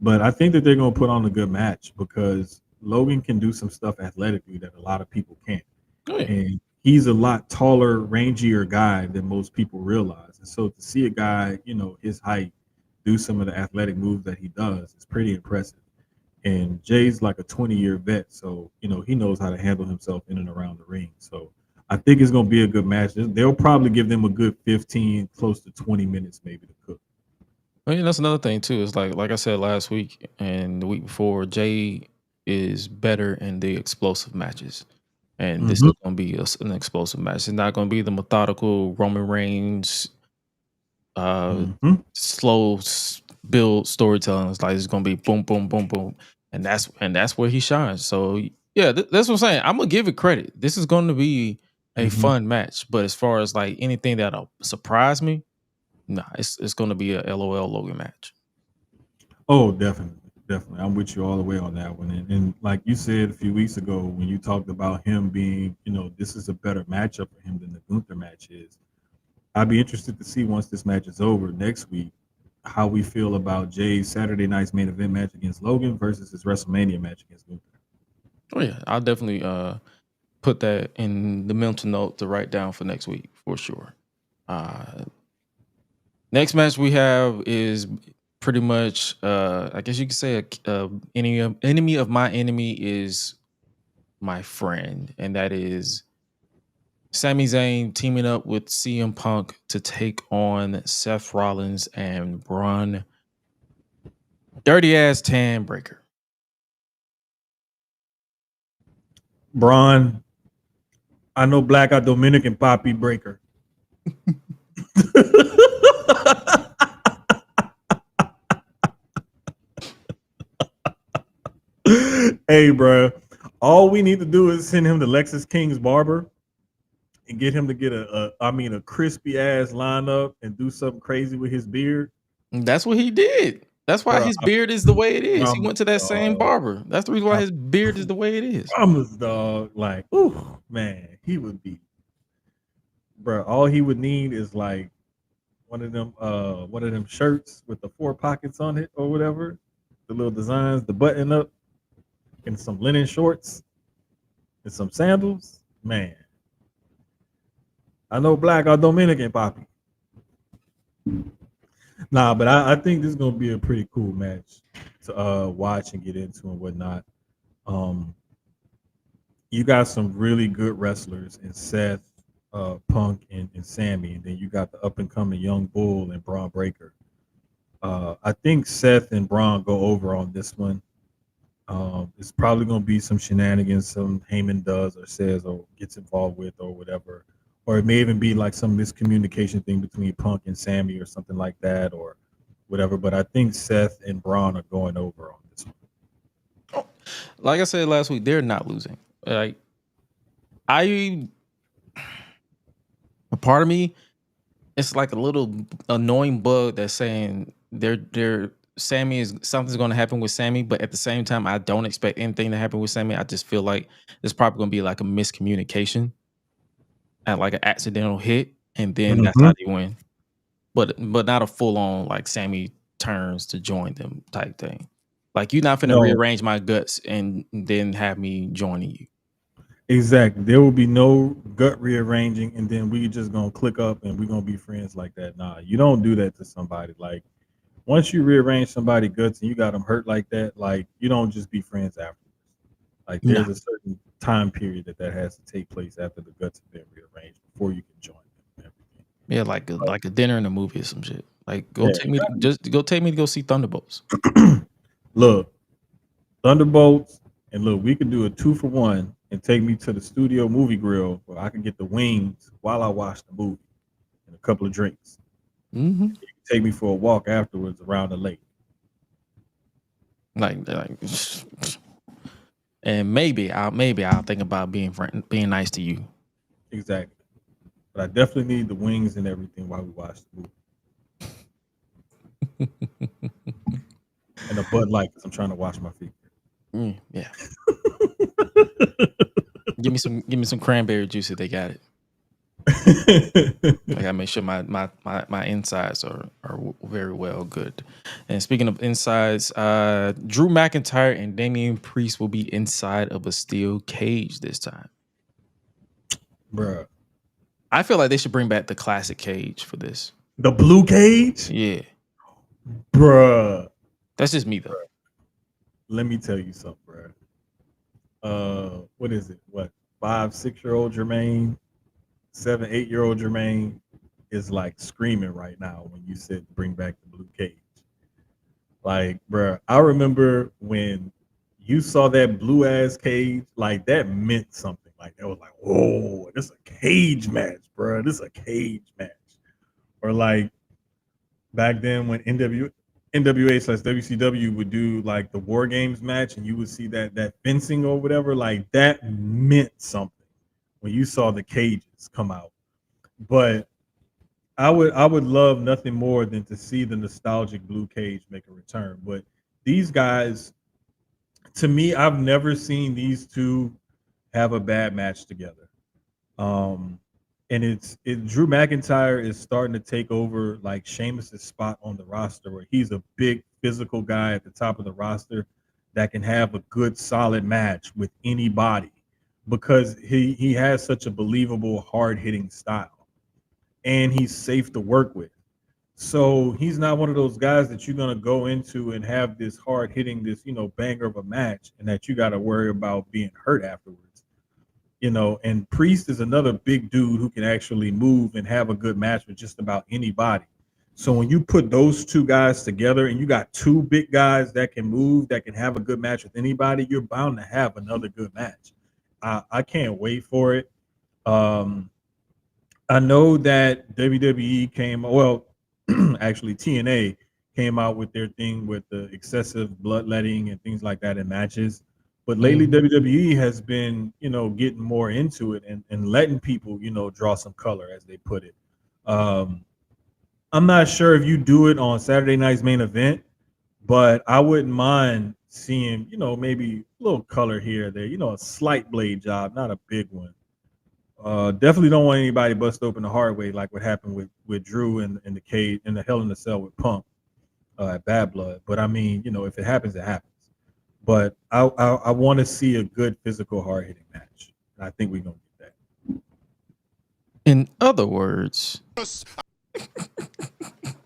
but I think that they're going to put on a good match because Logan can do some stuff athletically that a lot of people can't. Oh yeah. And he's a lot taller, rangier guy than most people realize. And so to see a guy, his height do some of the athletic moves that he does is pretty impressive. And Jay's like a 20-year vet, so he knows how to handle himself in and around the ring. So I think it's going to be a good match. They'll probably give them a good 15, close to 20 minutes maybe to cook. I mean, that's another thing too. It's like I said last week and the week before, Jay is better in the explosive matches. And this Mm-hmm. is going to be an explosive match. It's not going to be the methodical Roman Reigns, Mm-hmm. slow build storytelling. It's like it's going to be boom, boom, boom, boom, and that's where he shines. So yeah, that's what I'm saying. I'm gonna give it credit. This is going to be a Mm-hmm. fun match. But as far as like anything that'll surprise me, nah, it's going to be a LOL Logan match. Oh, definitely. Definitely. I'm with you all the way on that one. And like you said a few weeks ago when you talked about him being, this is a better matchup for him than the Gunther match is. I'd be interested to see once this match is over next week how we feel about Jay's Saturday night's main event match against Logan versus his WrestleMania match against Gunther. Oh yeah, I'll definitely put that in the mental note to write down for next week for sure. Next match we have is pretty much, I guess you could say, enemy of my enemy is my friend, and that is Sami Zayn teaming up with CM Punk to take on Seth Rollins and Braun Dirty Ass Tan Breaker. Braun, I know Black are Dominican Poppy Breaker. Hey, bro, all we need to do is send him to Lexus King's barber and get him to get a crispy ass lineup and do something crazy with his beard. And that's what he did. That's why Bro, his beard is the way it is. He went promise, to that same dog. barber. That's the reason why I his beard is the way it is. promise, dog. Like, ooh, man, he would be, bro. All he would need is like one of them shirts with the 4 pockets on it or whatever, the little designs, the button up, and some linen shorts and some sandals. Man, I know Black or Dominican Poppy. Nah, but I think this is gonna be a pretty cool match to watch and get into and whatnot. You got some really good wrestlers in Seth, Punk, and Sammy, and then you got the up and coming young bull and Braun Breaker. I think Seth and Braun go over on this one. It's probably going to be some shenanigans some Heyman does or says or gets involved with or whatever. Or it may even be like some miscommunication thing between Punk and Sammy or something like that or whatever. But I think Seth and Braun are going over on this one. Like I said last week, they're not losing. Like, a part of me, it's like a little annoying bug that's saying Sammy is something's going to happen with Sammy, but at the same time, I don't expect anything to happen with Sammy. I just feel like there's probably going to be like a miscommunication and like an accidental hit, and then that's how they win. But not a full on like Sammy turns to join them type thing. Like you're not finna rearrange my guts and then have me joining you. Exactly. There will be no gut rearranging, and then we just gonna click up and we're gonna be friends like that. Nah, you don't do that to somebody. Like once you rearrange somebody's guts and you got them hurt like that, like you don't just be friends afterwards. Like there's a certain time period that has to take place after the guts have been rearranged before you can join them and everything. Yeah, like a dinner and a movie or some shit. Like go take me to go see Thunderbolts. Look, Thunderbolts, and look, we could do a 2-for-1 and take me to the studio movie grill where I can get the wings while I watch the movie and a couple of drinks. Mm-hmm. You can take me for a walk afterwards around the lake. Like, and maybe I'll think about being nice to you. Exactly. But I definitely need the wings and everything while we watch the movie. And a Bud Light because I'm trying to wash my feet. Yeah. Give me some cranberry juice if they got it. I gotta make sure my insides are very well good. And speaking of insides, Drew McIntyre and Damian Priest will be inside of a steel cage this time. Bruh. I feel like they should bring back the classic cage for this. The blue cage? Yeah. Bruh. That's just me though. Let me tell you something, bruh. What is it? 5-6-year-old Jermaine, 7-8-year-old Jermaine is like screaming right now when you said bring back the blue cage. Like, bruh, I remember when you saw that blue ass cage, like that meant something. Like that was like, whoa, this is a cage match, bruh. This is a cage match. Or like back then when NWA/WCW would do like the War Games match, and you would see that fencing or whatever, like that meant something when you saw the cages come out. But I would love nothing more than to see the nostalgic blue cage make a return. But these guys, to me, I've never seen these two have a bad match together. And Drew McIntyre is starting to take over like Sheamus's spot on the roster, where he's a big physical guy at the top of the roster that can have a good solid match with anybody because he has such a believable hard-hitting style and he's safe to work with. So he's not one of those guys that you're going to go into and have this hard-hitting, this banger of a match, and that you got to worry about being hurt afterwards. And Priest is another big dude who can actually move and have a good match with just about anybody. So when you put those two guys together and you got two big guys that can move, that can have a good match with anybody, you're bound to have another good match. I can't wait for it. I know that WWE actually TNA came out with their thing with the excessive bloodletting and things like that in matches. But lately, WWE has been, getting more into it and letting people, draw some color, as they put it. I'm not sure if you do it on Saturday night's main event, but I wouldn't mind seeing, maybe a little color here or there, a slight blade job, not a big one. Definitely don't want anybody bust open the hard way like what happened with Drew in the cage, in the Hell in the Cell with Punk at Bad Blood. But I mean, if it happens, it happens. But I want to see a good physical, hard-hitting match. And I think we're going to get that. In other words,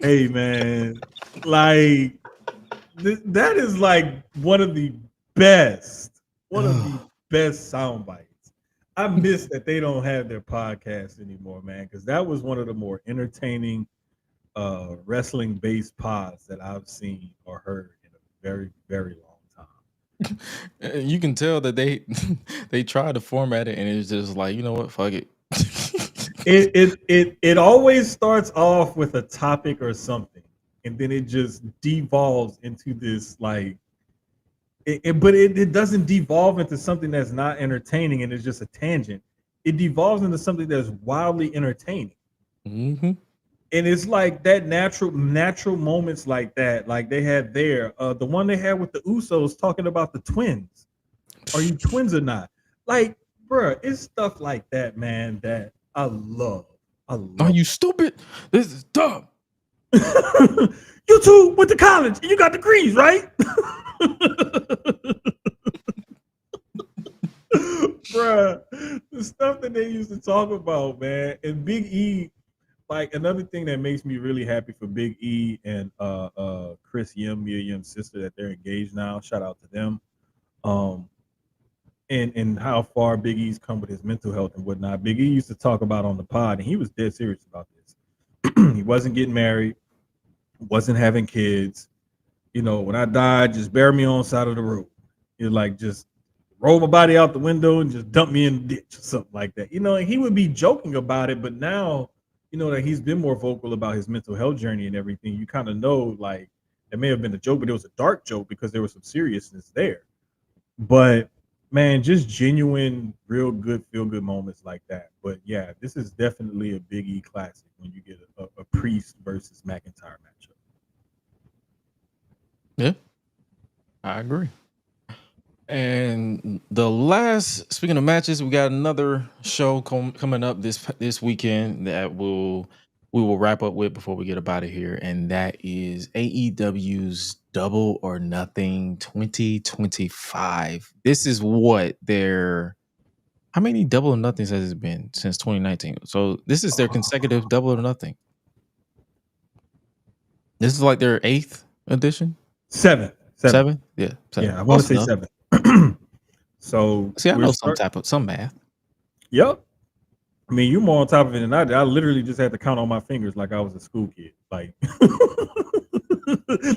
hey, man, like, that is like one of the best sound bites. I miss that they don't have their podcast anymore, man, because that was one of the more entertaining wrestling-based pods that I've seen or heard in a very, very long time. You can tell that they tried to format it and it's just like, you know what, fuck it. It always starts off with a topic or something, and then it just devolves into this like but it doesn't devolve into something that's not entertaining and it's just a tangent. It devolves into something that's wildly entertaining. Mm-hmm. And it's like that natural moments like that, like they had there. The one they had with the Usos talking about the twins. Are you twins or not? Like, bruh, it's stuff like that, man, that I love. I Are love you stupid? This is dumb. it. You two went to college and you got degrees, right? Bruh, the stuff that they used to talk about, man. And Big E, like another thing that makes me really happy for Big E and Chris Yim, Mia Yim's sister, that they're engaged now. Shout out to them. Um, and how far Big E's come with his mental health and whatnot. Big E used to talk about on the pod, and he was dead serious about this. He wasn't getting married, wasn't having kids. You know, when I died, just bury me on the side of the road. You're like, just roll my body out the window and just dump me in the ditch or something like that. You know, and he would be joking about it, but now, you know, that he's been more vocal about his mental health journey and everything, you kind of know, like, it may have been a joke, but it was a dark joke because there was some seriousness there. But man, just genuine, real good, feel good moments like that. But yeah, this is definitely a Big E classic when you get a Priest versus McIntyre matchup. Yeah, I agree. And the last, speaking of matches, we got another show coming up this weekend that we will wrap up with before we get up out of here, and that is AEW's Double or Nothing 2025. This is what their how many Double or Nothings has it been since 2019? So this is their consecutive Double or Nothing. This is like their 8th edition. Seven. Yeah, 7. Yeah, I want to Close say enough. 7. So See, I we're know start- some math. Yep. I mean, you're more on top of it than I did. I literally just had to count on my fingers like I was a school kid. Like,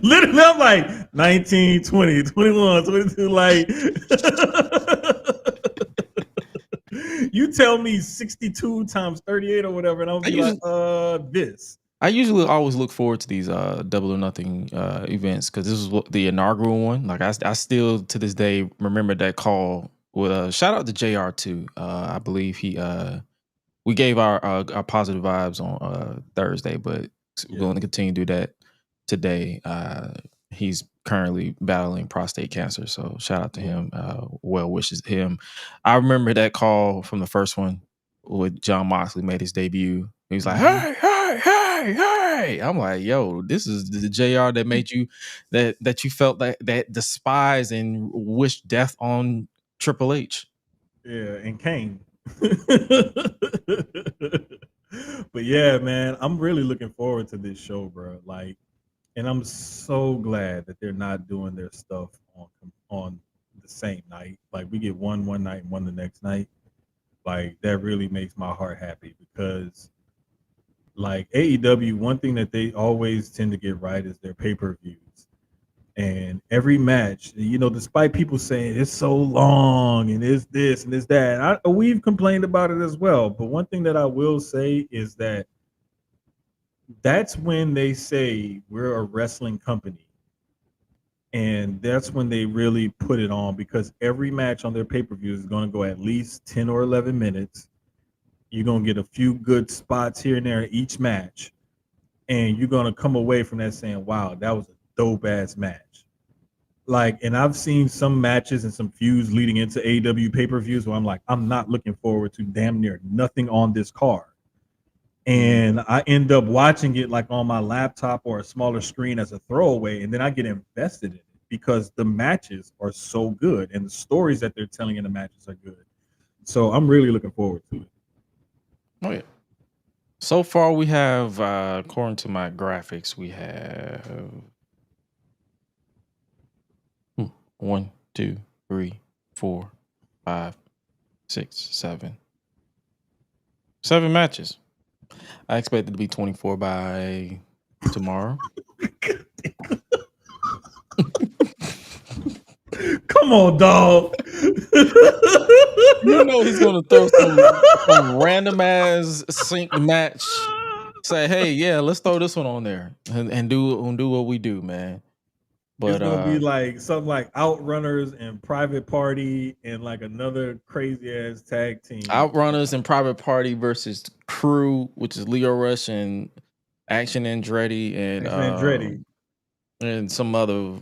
literally, I'm like 19, 20, 21, 22. Like, you tell me 62 times 38 or whatever, and I'll be this. I usually always look forward to these Double or Nothing events because this was the inaugural one. Like I still to this day remember that call with shout out to JR too. I believe he we gave our positive vibes on Thursday, but we're going to continue to do that today. He's currently battling prostate cancer, so shout out to him. Well wishes to him. I remember that call from the first one with John Moxley made his debut. He was like, "Hey, hey, hey, hey!" I'm like, "Yo, this is the JR that made you that you felt that despise and wish death on Triple H." Yeah, and Kane. But yeah, man, I'm really looking forward to this show, bro. Like, and I'm so glad that they're not doing their stuff on the same night. Like, we get one night and one the next night. Like, that really makes my heart happy because, like, AEW, one thing that they always tend to get right is their pay-per-views. And every match, you know, despite people saying it's so long and it's this and it's that, we've complained about it as well. But one thing that I will say is that that's when they say we're a wrestling company. And that's when they really put it on because every match on their pay-per-view is going to go at least 10 or 11 minutes. You're going to get a few good spots here and there each match. And you're going to come away from that saying, wow, that was a dope ass match. Like, and I've seen some matches and some feuds leading into AEW pay-per-views where I'm like, I'm not looking forward to damn near nothing on this card. And I end up watching it like on my laptop or a smaller screen as a throwaway, and then I get invested in it because the matches are so good and the stories that they're telling in the matches are good. So I'm really looking forward to it. Oh yeah. So far we have according to my graphics, we have 1, 2, 3, 4, 5, 6, 7. 7 matches. I expect it to be 24 by tomorrow. Come on, dog. You know he's gonna throw some random ass sync match. Say, hey, yeah, let's throw this one on there and do what we do, man. But it's gonna be like something like Outrunners and Private Party and like another crazy ass tag team. Outrunners and Private Party versus Crew, which is Leo Rush and Action Andretti and some other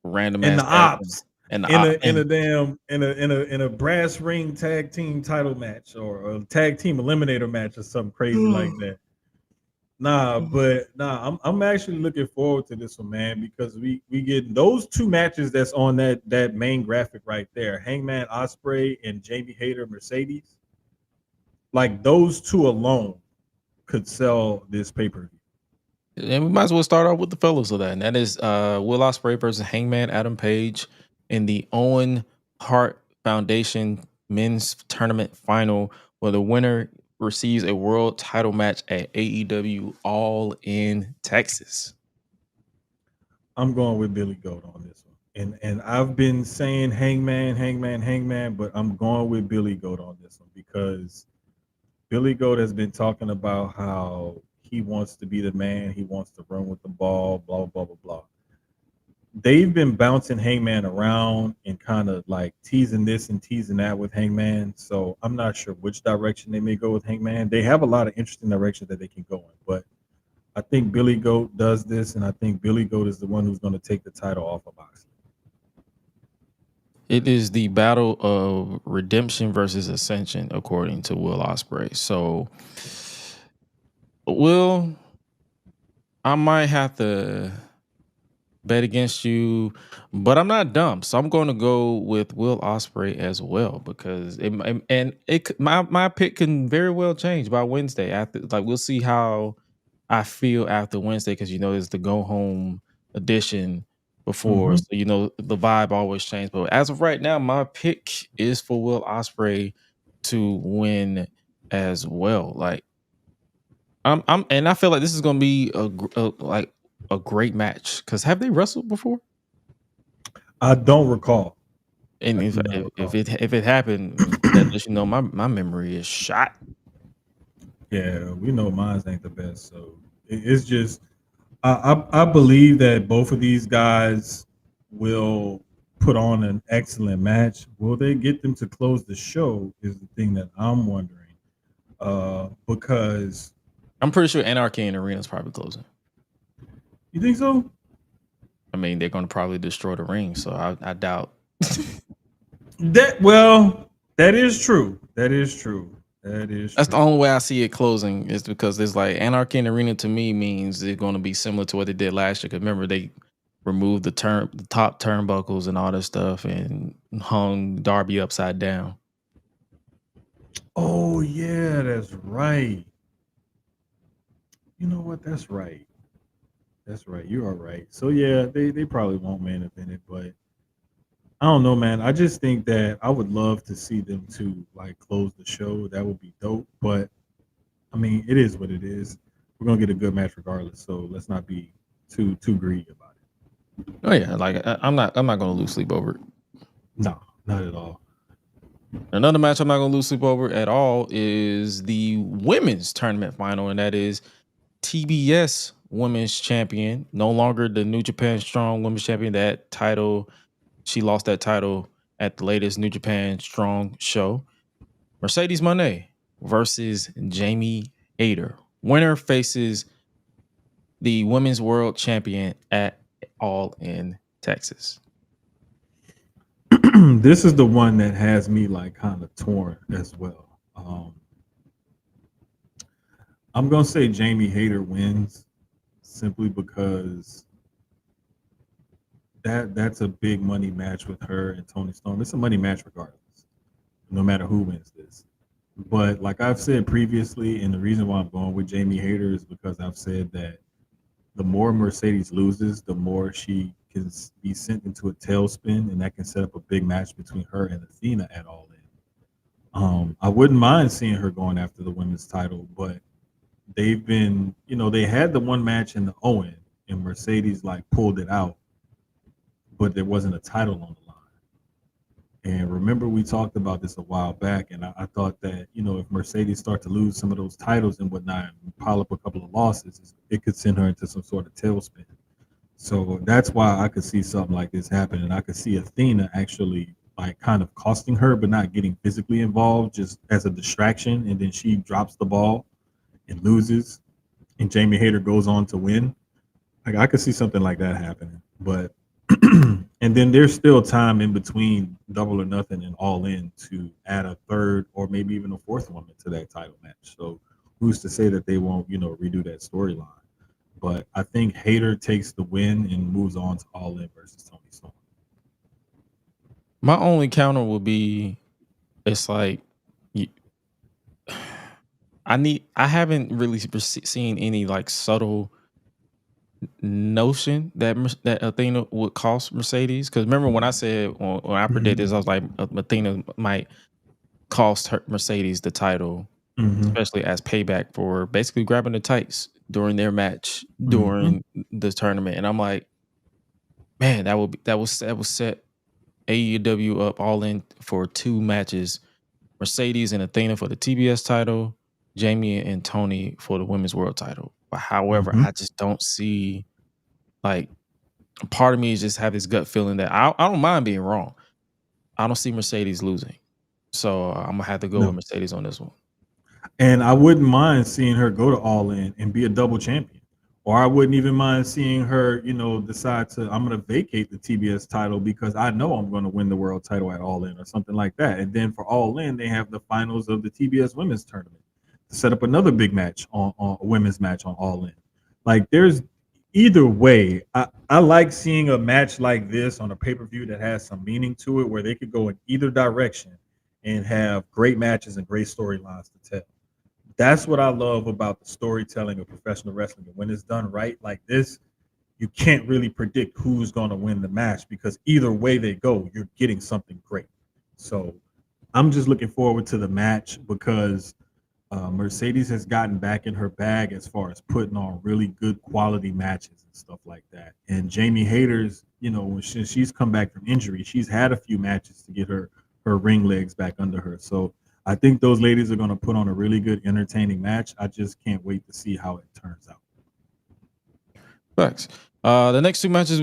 random And ass the tag team. Ops And the in op- a brass ring tag team title match or a tag team eliminator match or something crazy like that. I'm actually looking forward to this one, man, because we get those two matches that's on that main graphic right there, Hangman Ospreay and Jamie Hayter Mercedes. Like those two alone could sell this pay-per-view. And we might as well start off with the fellows of that. And that is Will Ospreay versus Hangman Adam Page in the Owen Hart Foundation men's tournament final, where the winner receives a world title match at AEW All in Texas. I'm going with Billy Goat on this one. And I've been saying Hangman, but I'm going with Billy Goat on this one because Billy Goat has been talking about how he wants to be the man, he wants to run with the ball, blah, blah, blah, blah. They've been bouncing Hangman around and kind of like teasing this and teasing that with Hangman. So I'm not sure which direction they may go with Hangman. They have a lot of interesting directions that they can go in, but I think Billy Goat does this, and I think Billy Goat is the one who's going to take the title off of Moxley. It is the battle of redemption versus ascension, according to Will Ospreay. So, Will, I might have to bet against you, but I'm not dumb, so I'm going to go with Will Ospreay as well because my pick can very well change by Wednesday. After, like, we'll see how I feel after Wednesday because there's the go home edition before, so the vibe always changes. But as of right now, my pick is for Will Ospreay to win as well. Like, and I feel like this is going to be a great match because have they wrestled before? I don't recall. And if it happened, that lets you know my memory is shot. Yeah, we know mine ain't the best, so it's just I believe that both of these guys will put on an excellent match. Will they get them to close the show? Is the thing that I'm wondering. Because I'm pretty sure Anarchy in the Arena is probably closing. You think so? I mean, they're going to probably destroy the ring, so I doubt. That is true. That's the only way I see it closing is because it's like Anarchy in the Arena to me means it's going to be similar to what they did last year. Because remember, they removed the top turnbuckles and all that stuff and hung Darby upside down. Oh yeah, that's right. You know what? That's right. You are right. So yeah, they probably won't main event it, but I don't know, man. I just think that I would love to see them to like close the show. That would be dope. But I mean, it is what it is. We're gonna get a good match regardless. So let's not be too greedy about it. Oh yeah, like I'm not gonna lose sleep over it. No, not at all. Another match I'm not gonna lose sleep over at all is the women's tournament final, and that is TBS Women's Champion, no longer the New Japan Strong Women's Champion. That title, she lost that title at the latest New Japan Strong show. Mercedes Moné versus Jamie Hayter. Winner faces the Women's World Champion at All in Texas. This is the one that has me like kind of torn as well. I'm gonna say Jamie Hayter wins simply because that's a big money match with her and Toni Storm. It's a money match regardless, no matter who wins this. But like I've said previously, and the reason why I'm going with Jamie Hayter is because I've said that the more Mercedes loses, the more she can be sent into a tailspin, and that can set up a big match between her and Athena at All In. I wouldn't mind seeing her going after the women's title, but they've been, they had the one match in the Owen, and Mercedes like pulled it out, but there wasn't a title on the line. And remember, we talked about this a while back, and I thought that, if Mercedes start to lose some of those titles and whatnot, and pile up a couple of losses, it could send her into some sort of tailspin. So that's why I could see something like this happen, and I could see Athena actually like kind of costing her, but not getting physically involved, just as a distraction, and then she drops the ball and loses, and Jamie Hayter goes on to win, like I could see something like that happening. But and then there's still time in between Double or Nothing and All In to add a third or maybe even a fourth woman to that title match. So who's to say that they won't, redo that storyline? But I think Hayter takes the win and moves on to All In versus Tony Storm. My only counter would be, it's like, I haven't really seen any like subtle notion that Athena would cost Mercedes. Because remember when I said when I predicted this, I was like Athena might cost her Mercedes the title, especially as payback for basically grabbing the tights during their match during the tournament. And I'm like, man, that will set AEW up All In for 2 matches: Mercedes and Athena for the TBS title, Jamie and Tony for the women's world title. But however, I just don't see, like, part of me is just have this gut feeling that I don't mind being wrong. I don't see Mercedes losing. So I'm gonna have to go with Mercedes on this one. And I wouldn't mind seeing her go to All In and be a double champion. Or I wouldn't even mind seeing her, decide I'm going to vacate the TBS title because I know I'm going to win the world title at All In or something like that. And then for All In, they have the finals of the TBS women's tournament to set up another big match on a women's match on All In. Like, there's either way. I like seeing a match like this on a pay-per-view that has some meaning to it, where they could go in either direction and have great matches and great storylines to tell. That's what I love about the storytelling of professional wrestling. And when it's done right like this, you can't really predict who's going to win the match because either way they go, you're getting something great. So I'm just looking forward to the match because Mercedes has gotten back in her bag as far as putting on really good quality matches and stuff like that. And Jamie Hayter's, when she's come back from injury, she's had a few matches to get her ring legs back under her. So I think those ladies are going to put on a really good, entertaining match. I just can't wait to see how it turns out. Thanks. The next 2 matches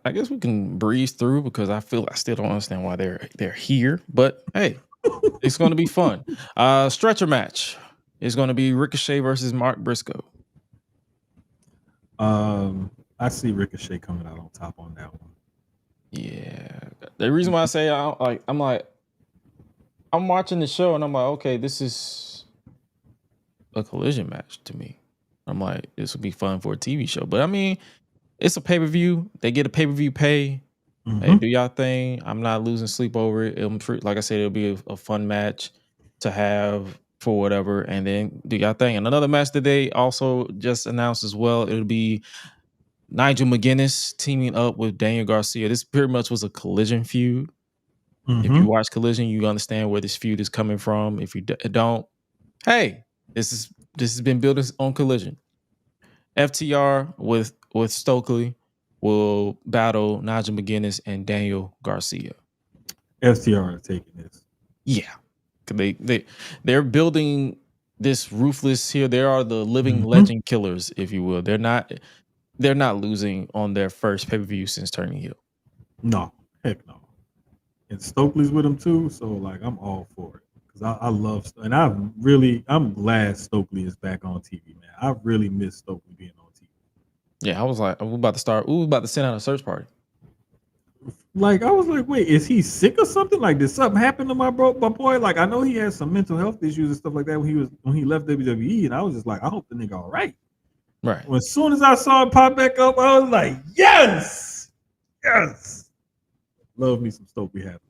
I guess we can breeze through because I still don't understand why they're here. But hey, it's going to be fun. Stretcher match is going to be Ricochet versus Mark Briscoe. I see Ricochet coming out on top on that one. Yeah, the reason why I say I'm watching the show and I'm like, okay, this is a collision match to me. I'm like, this would be fun for a TV show. But I mean, it's a pay-per-view. They get a pay-per-view pay. Hey, do y'all thing. I'm not losing sleep over it. Like I said, it'll be a fun match to have for whatever. And then do y'all thing. And another match that they also just announced as well, it'll be Nigel McGuinness teaming up with Daniel Garcia. This pretty much was a collision feud. If you watch Collision, you understand where this feud is coming from. If you don't, hey, this has been built on Collision. FTR with Stokely will battle Nigel McGuinness and Daniel Garcia. FTR are taking this. Yeah, they're building this ruthless here. They are the living legend killers, if you will. They're not losing on their first pay-per-view since turning heel. No, heck no. And Stokely's with him too, so like I'm all for it because I love, and I'm glad Stokely is back on TV, man. I really miss Stokely being on TV. Yeah, I was like, we're about to send out a search party. Like I was like, wait, is he sick or something? Like, did something happen to my boy? Like, I know he had some mental health issues and stuff like that when he left WWE, and I was just like, I hope the nigga all right. Right. Well, as soon as I saw it pop back up, I was like, yes. Love me some Stokely happening.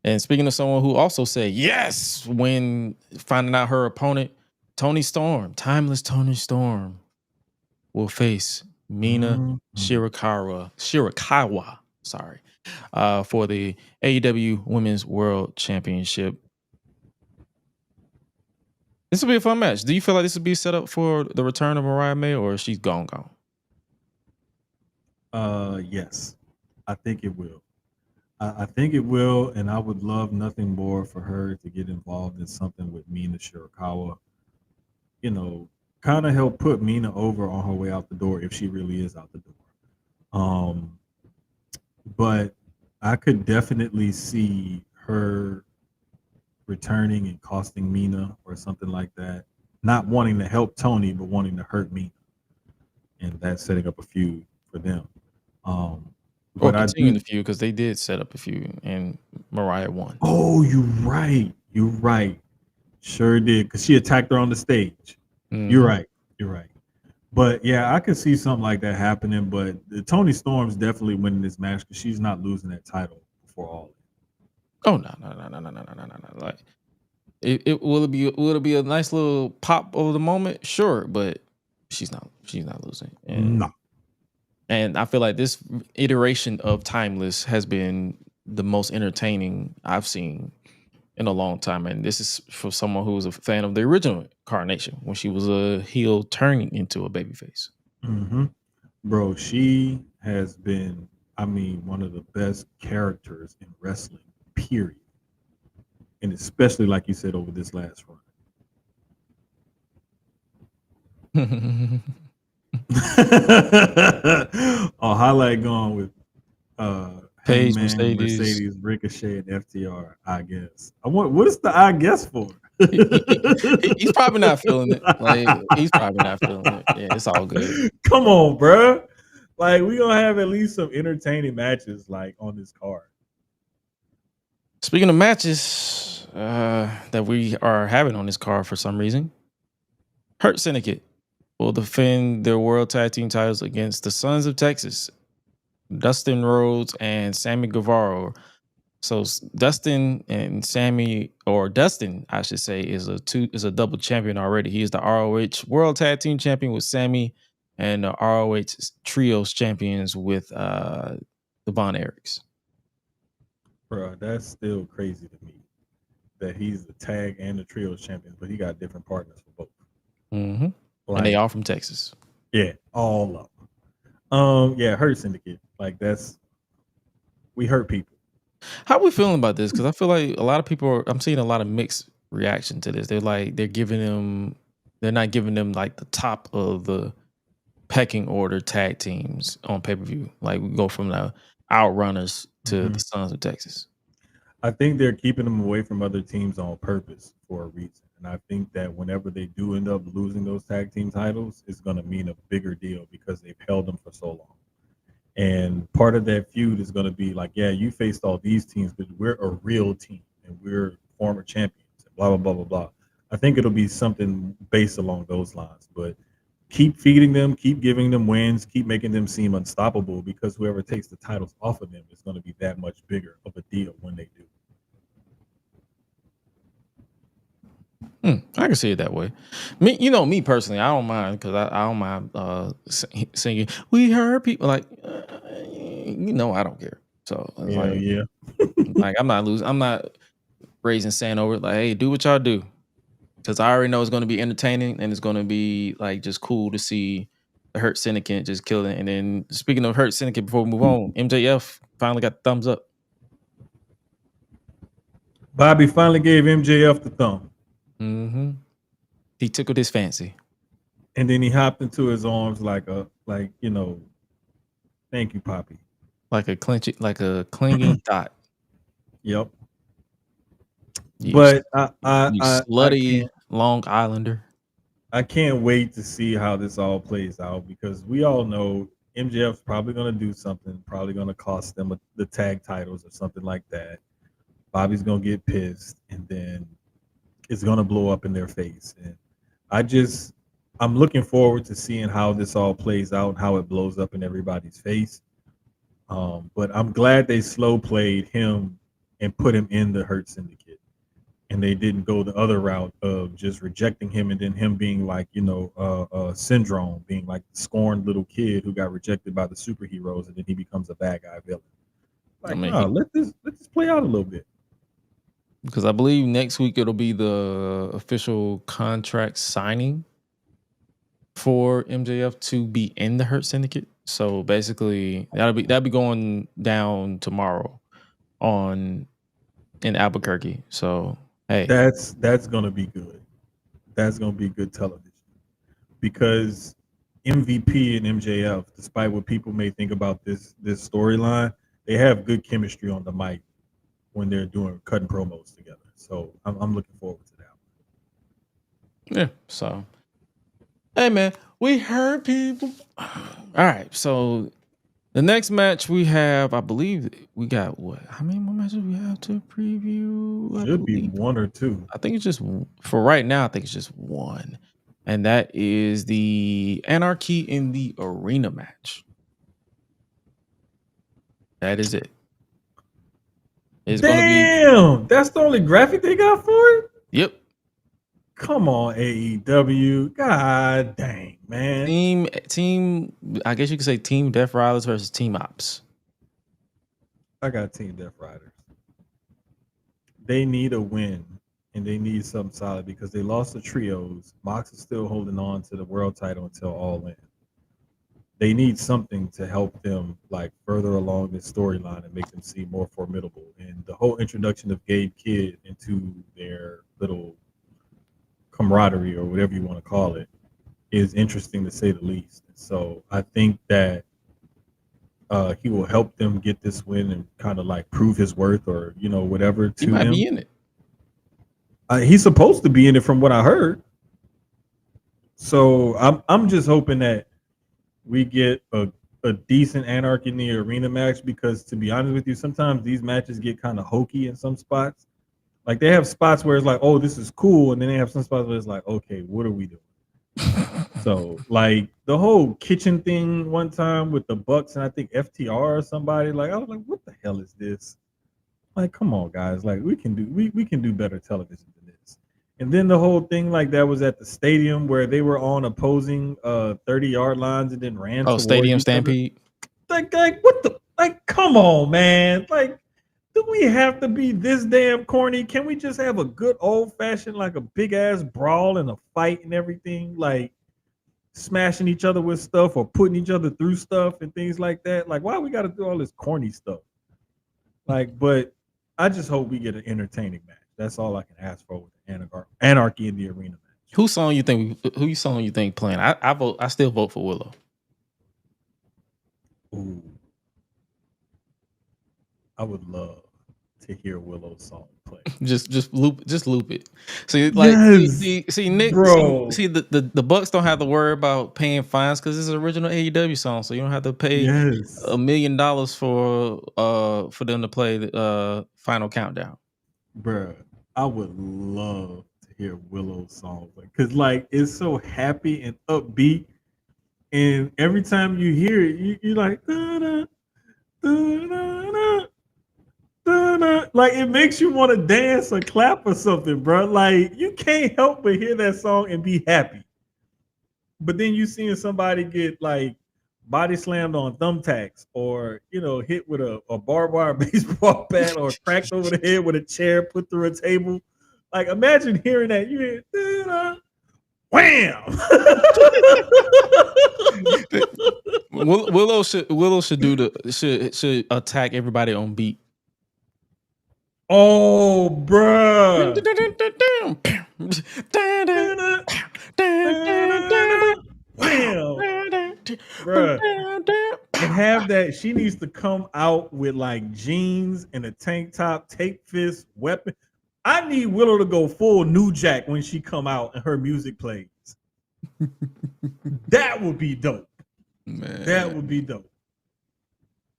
And speaking of someone who also said yes when finding out her opponent, Toni Storm, timeless Toni Storm, will face Mina Shirakawa, for the AEW Women's World Championship. This will be a fun match. Do you feel like this will be set up for the return of Mariah May, or she's gone? Yes, I think it will. I think it will, and I would love nothing more for her to get involved in something with Mina Shirakawa. Kind of help put Mina over on her way out the door if she really is out the door. But I could definitely see her returning and costing Mina or something like that. not wanting to help Tony, but wanting to hurt me, and that's setting up a feud for them. Or But I continuing do. the feud because they did set up a feud and Mariah won. Oh, you're right. You're right. Sure did, because she attacked her on the stage. You're Mhm. right. You're right. But yeah, I could see something like that happening. But Tony Storm's definitely winning this match because she's not losing that title before all. Oh no. Like will it be a nice little pop over the moment? Sure, but she's not losing. No. And I feel like this iteration of Timeless has been the most entertaining I've seen in a long time. And this is for someone who was a fan of the original Carnation when she was a heel turning into a babyface. Mm-hmm. Bro, she has been, I mean, one of the best characters in wrestling, period. And especially, like you said, over this last run. Oh, Hi-Lite going with Paige, Hangman, Mercedes. Mercedes, Ricochet, and FTR, I guess. What is the I guess for? He's probably not feeling it. Like he's probably not feeling it. Yeah, it's all good. Come on, bro. Like we gonna have at least some entertaining matches like on this card. Speaking of matches that we are having on this card for some reason, Hurt Syndicate will defend their World Tag Team titles against the Sons of Texas, Dustin Rhodes and Sammy Guevara. So Dustin and Sammy, or Dustin, I should say, is a double champion already. He is the ROH World Tag Team Champion with Sammy, and the ROH Trios Champions with the Von Erichs. Bro, that's still crazy to me that he's the tag and the trios champion, but he got different partners for both. Mm-hmm. Like, And they all from Texas. Yeah, all of them. Yeah, Hurt Syndicate. Like we hurt people. How are we feeling about this? Because I feel like a lot of people I'm seeing a lot of mixed reaction to this. They're not giving them like the top of the pecking order tag teams on pay-per-view. Like we go from the Outrunners to the Sons of Texas. I think they're keeping them away from other teams on purpose for a reason. And I think that whenever they do end up losing those tag team titles, it's going to mean a bigger deal because they've held them for so long. And part of that feud is going to be like, yeah, you faced all these teams, but we're a real team and we're former champions and blah, blah, blah, blah, blah. I think it'll be something based along those lines. But keep feeding them, keep giving them wins, keep making them seem unstoppable because whoever takes the titles off of them is going to be that much bigger of a deal when they do. I can see it that way. Me personally, I don't mind because I don't mind singing. We heard people like, I don't care. So Yeah. like I'm not raising sand over it. Like, hey, do what y'all do, because I already know it's going to be entertaining and it's going to be like just cool to see the Hurt Syndicate just killing it. And then speaking of Hurt Syndicate, before we move on, MJF finally got the thumbs up. Bobby finally gave MJF the thumb. Mm-hmm. He tickled his fancy, and then he hopped into his arms like thank you, Poppy. Like a clinging dot. Yep. But I slutty Long Islander. I can't wait to see how this all plays out because we all know MJF's probably going to do something, probably going to cost them the tag titles or something like that. Bobby's going to get pissed, and then it's going to blow up in their face. And I'm looking forward to seeing how this all plays out and how it blows up in everybody's face. But I'm glad they slow played him and put him in the Hurt Syndicate. And they didn't go the other route of just rejecting him and then him being like, Syndrome, being like the scorned little kid who got rejected by the superheroes and then he becomes a bad guy villain. Like, let this play out a little bit. Because I believe next week it'll be the official contract signing for MJF to be in the Hurt Syndicate. So basically, that'll be going down tomorrow in Albuquerque. So hey, that's gonna be good. That's gonna be good television because MVP and MJF, despite what people may think about this storyline, they have good chemistry on the mic when they're cutting promos together. So I'm looking forward to Yeah. So, hey man, we heard people. All right. So the next match we have, I believe we got what? How many more matches we have to preview? Should be one or two. I think it's just for right now. I think it's just one, and that is the Anarchy in the Arena match. That is it. It's gonna be. Damn, that's the only graphic they got for it? Yep. Come on, AEW. God dang, man. Team. I guess you could say Team Death Riders versus Team Ops. I got Team Death Riders. They need a win, and they need something solid because they lost the trios. Mox is still holding on to the world title until All-In. They need something to help them like further along this storyline and make them seem more formidable. And the whole introduction of Gabe Kidd into their little camaraderie or whatever you want to call it is interesting to say the least. So I think that he will help them get this win and kind of like prove his worth or whatever to He might them. be in it. He's supposed to be in it from what I heard. So I'm just hoping that we get a decent Anarchy in the Arena match because to be honest with you, sometimes these matches get kind of hokey in some spots. Like they have spots where it's like, oh, this is cool, and then they have some spots where it's like, okay, what are we doing? So like the whole kitchen thing one time with the Bucks and I think FTR or somebody, like I was like, what the hell is this? Like, come on, guys, like we can do better television than this. And then the whole thing like that was at the stadium where they were on opposing 30-yard lines and then ran. Oh, Stadium Stampede. Like what the come on, man. Like, do we have to be this damn corny? Can we just have a good old fashioned like a big ass brawl and a fight and everything? Like smashing each other with stuff or putting each other through stuff and things like that. Like, why we gotta do all this corny stuff? Like, but I just hope we get an entertaining match. That's all I can ask for with Anarchy in the Arena match. Who song you think playing? I vote. I still vote for Willow. Ooh. I would love to hear Willow's song play. just loop it. See, like yes, see Nick, bro. see the Bucks don't have to worry about paying fines because it's an original AEW song, so you don't have to pay $1 million for them to play the Final Countdown. Bruh, I would love to hear Willow's song because like it's so happy and upbeat, and every time you hear it, you're like da-da, da-da, da-da. Like it makes you want to dance or clap or something, bro. Like you can't help but hear that song and be happy. But then you seeing somebody get like body slammed on thumbtacks or hit with a barbed wire baseball bat or cracked over the head with a chair put through a table. Like imagine hearing that. You hear wham. Willow should attack everybody on beat. Oh, bruh. Bruh. And have that. She needs to come out with like jeans and a tank top, tape fist, weapon. I need Willow to go full New Jack when she come out and her music plays. That would be dope. Man. That would be dope.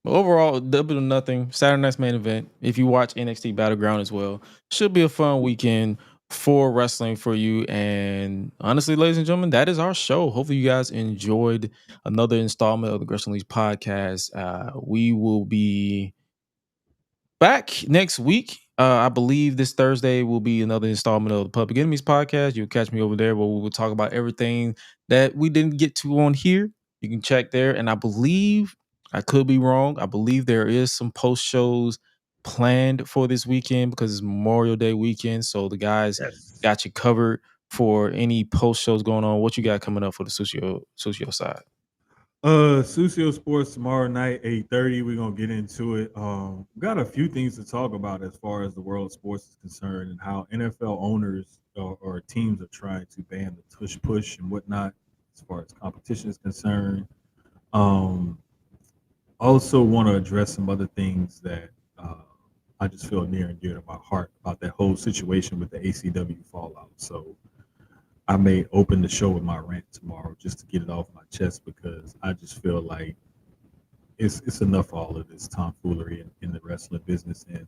But overall, double or nothing. Saturday night's main event. If you watch NXT Battleground as well, should be a fun weekend for wrestling for you. And honestly, ladies and gentlemen, that is our show. Hopefully, you guys enjoyed another installment of the GRESH Unleashed podcast. We will be back next week. I believe this Thursday will be another installment of the Public Enemies podcast. You'll catch me over there where we will talk about everything that we didn't get to on here. You can check there. And I believe, I could be wrong, I believe there is some post shows planned for this weekend because it's Memorial Day weekend. So the guys got you covered for any post shows going on. What you got coming up for the Susio side? Susio Sports tomorrow night, 8:30. We're gonna get into it. Got a few things to talk about as far as the world of sports is concerned and how NFL owners or teams are trying to ban the tush push and whatnot as far as competition is concerned. Also want to address some other things that I just feel near and dear to my heart about that whole situation with the ACW fallout. So I may open the show with my rant tomorrow just to get it off my chest because I just feel like it's enough of all of this tomfoolery in the wrestling business, and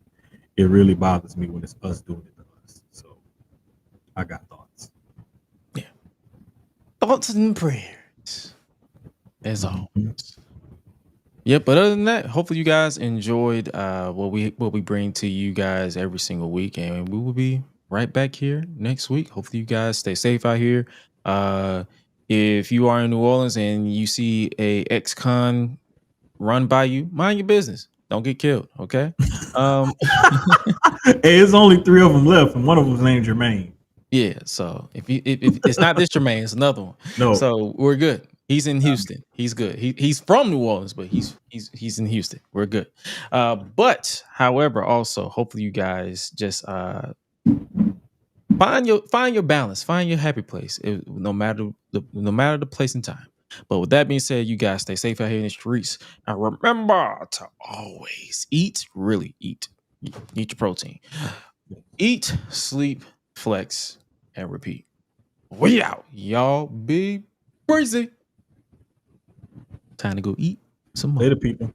it really bothers me when it's us doing it to us. So I got thoughts. Thoughts and prayers, as always. Mhm. Yep. But other than that, hopefully you guys enjoyed what we bring to you guys every single week, and we will be right back here next week. Hopefully you guys stay safe out here. If you are in New Orleans and you see a ex-con run by you, mind your business. Don't get killed. Okay. Hey, it's only 3 of them left, and one of them's named Jermaine. Yeah. So if it's not this Jermaine, it's another one. No, So we're good. He's in Houston. He's good. He's from New Orleans, but he's in Houston. We're good. But however, also hopefully you guys just find your balance, find your happy place, no matter the place and time. But with that being said, you guys stay safe out here in the streets, and remember to always really eat your protein, eat, sleep, flex, and repeat. We out, y'all. Be crazy. Time to go eat some more. later, people.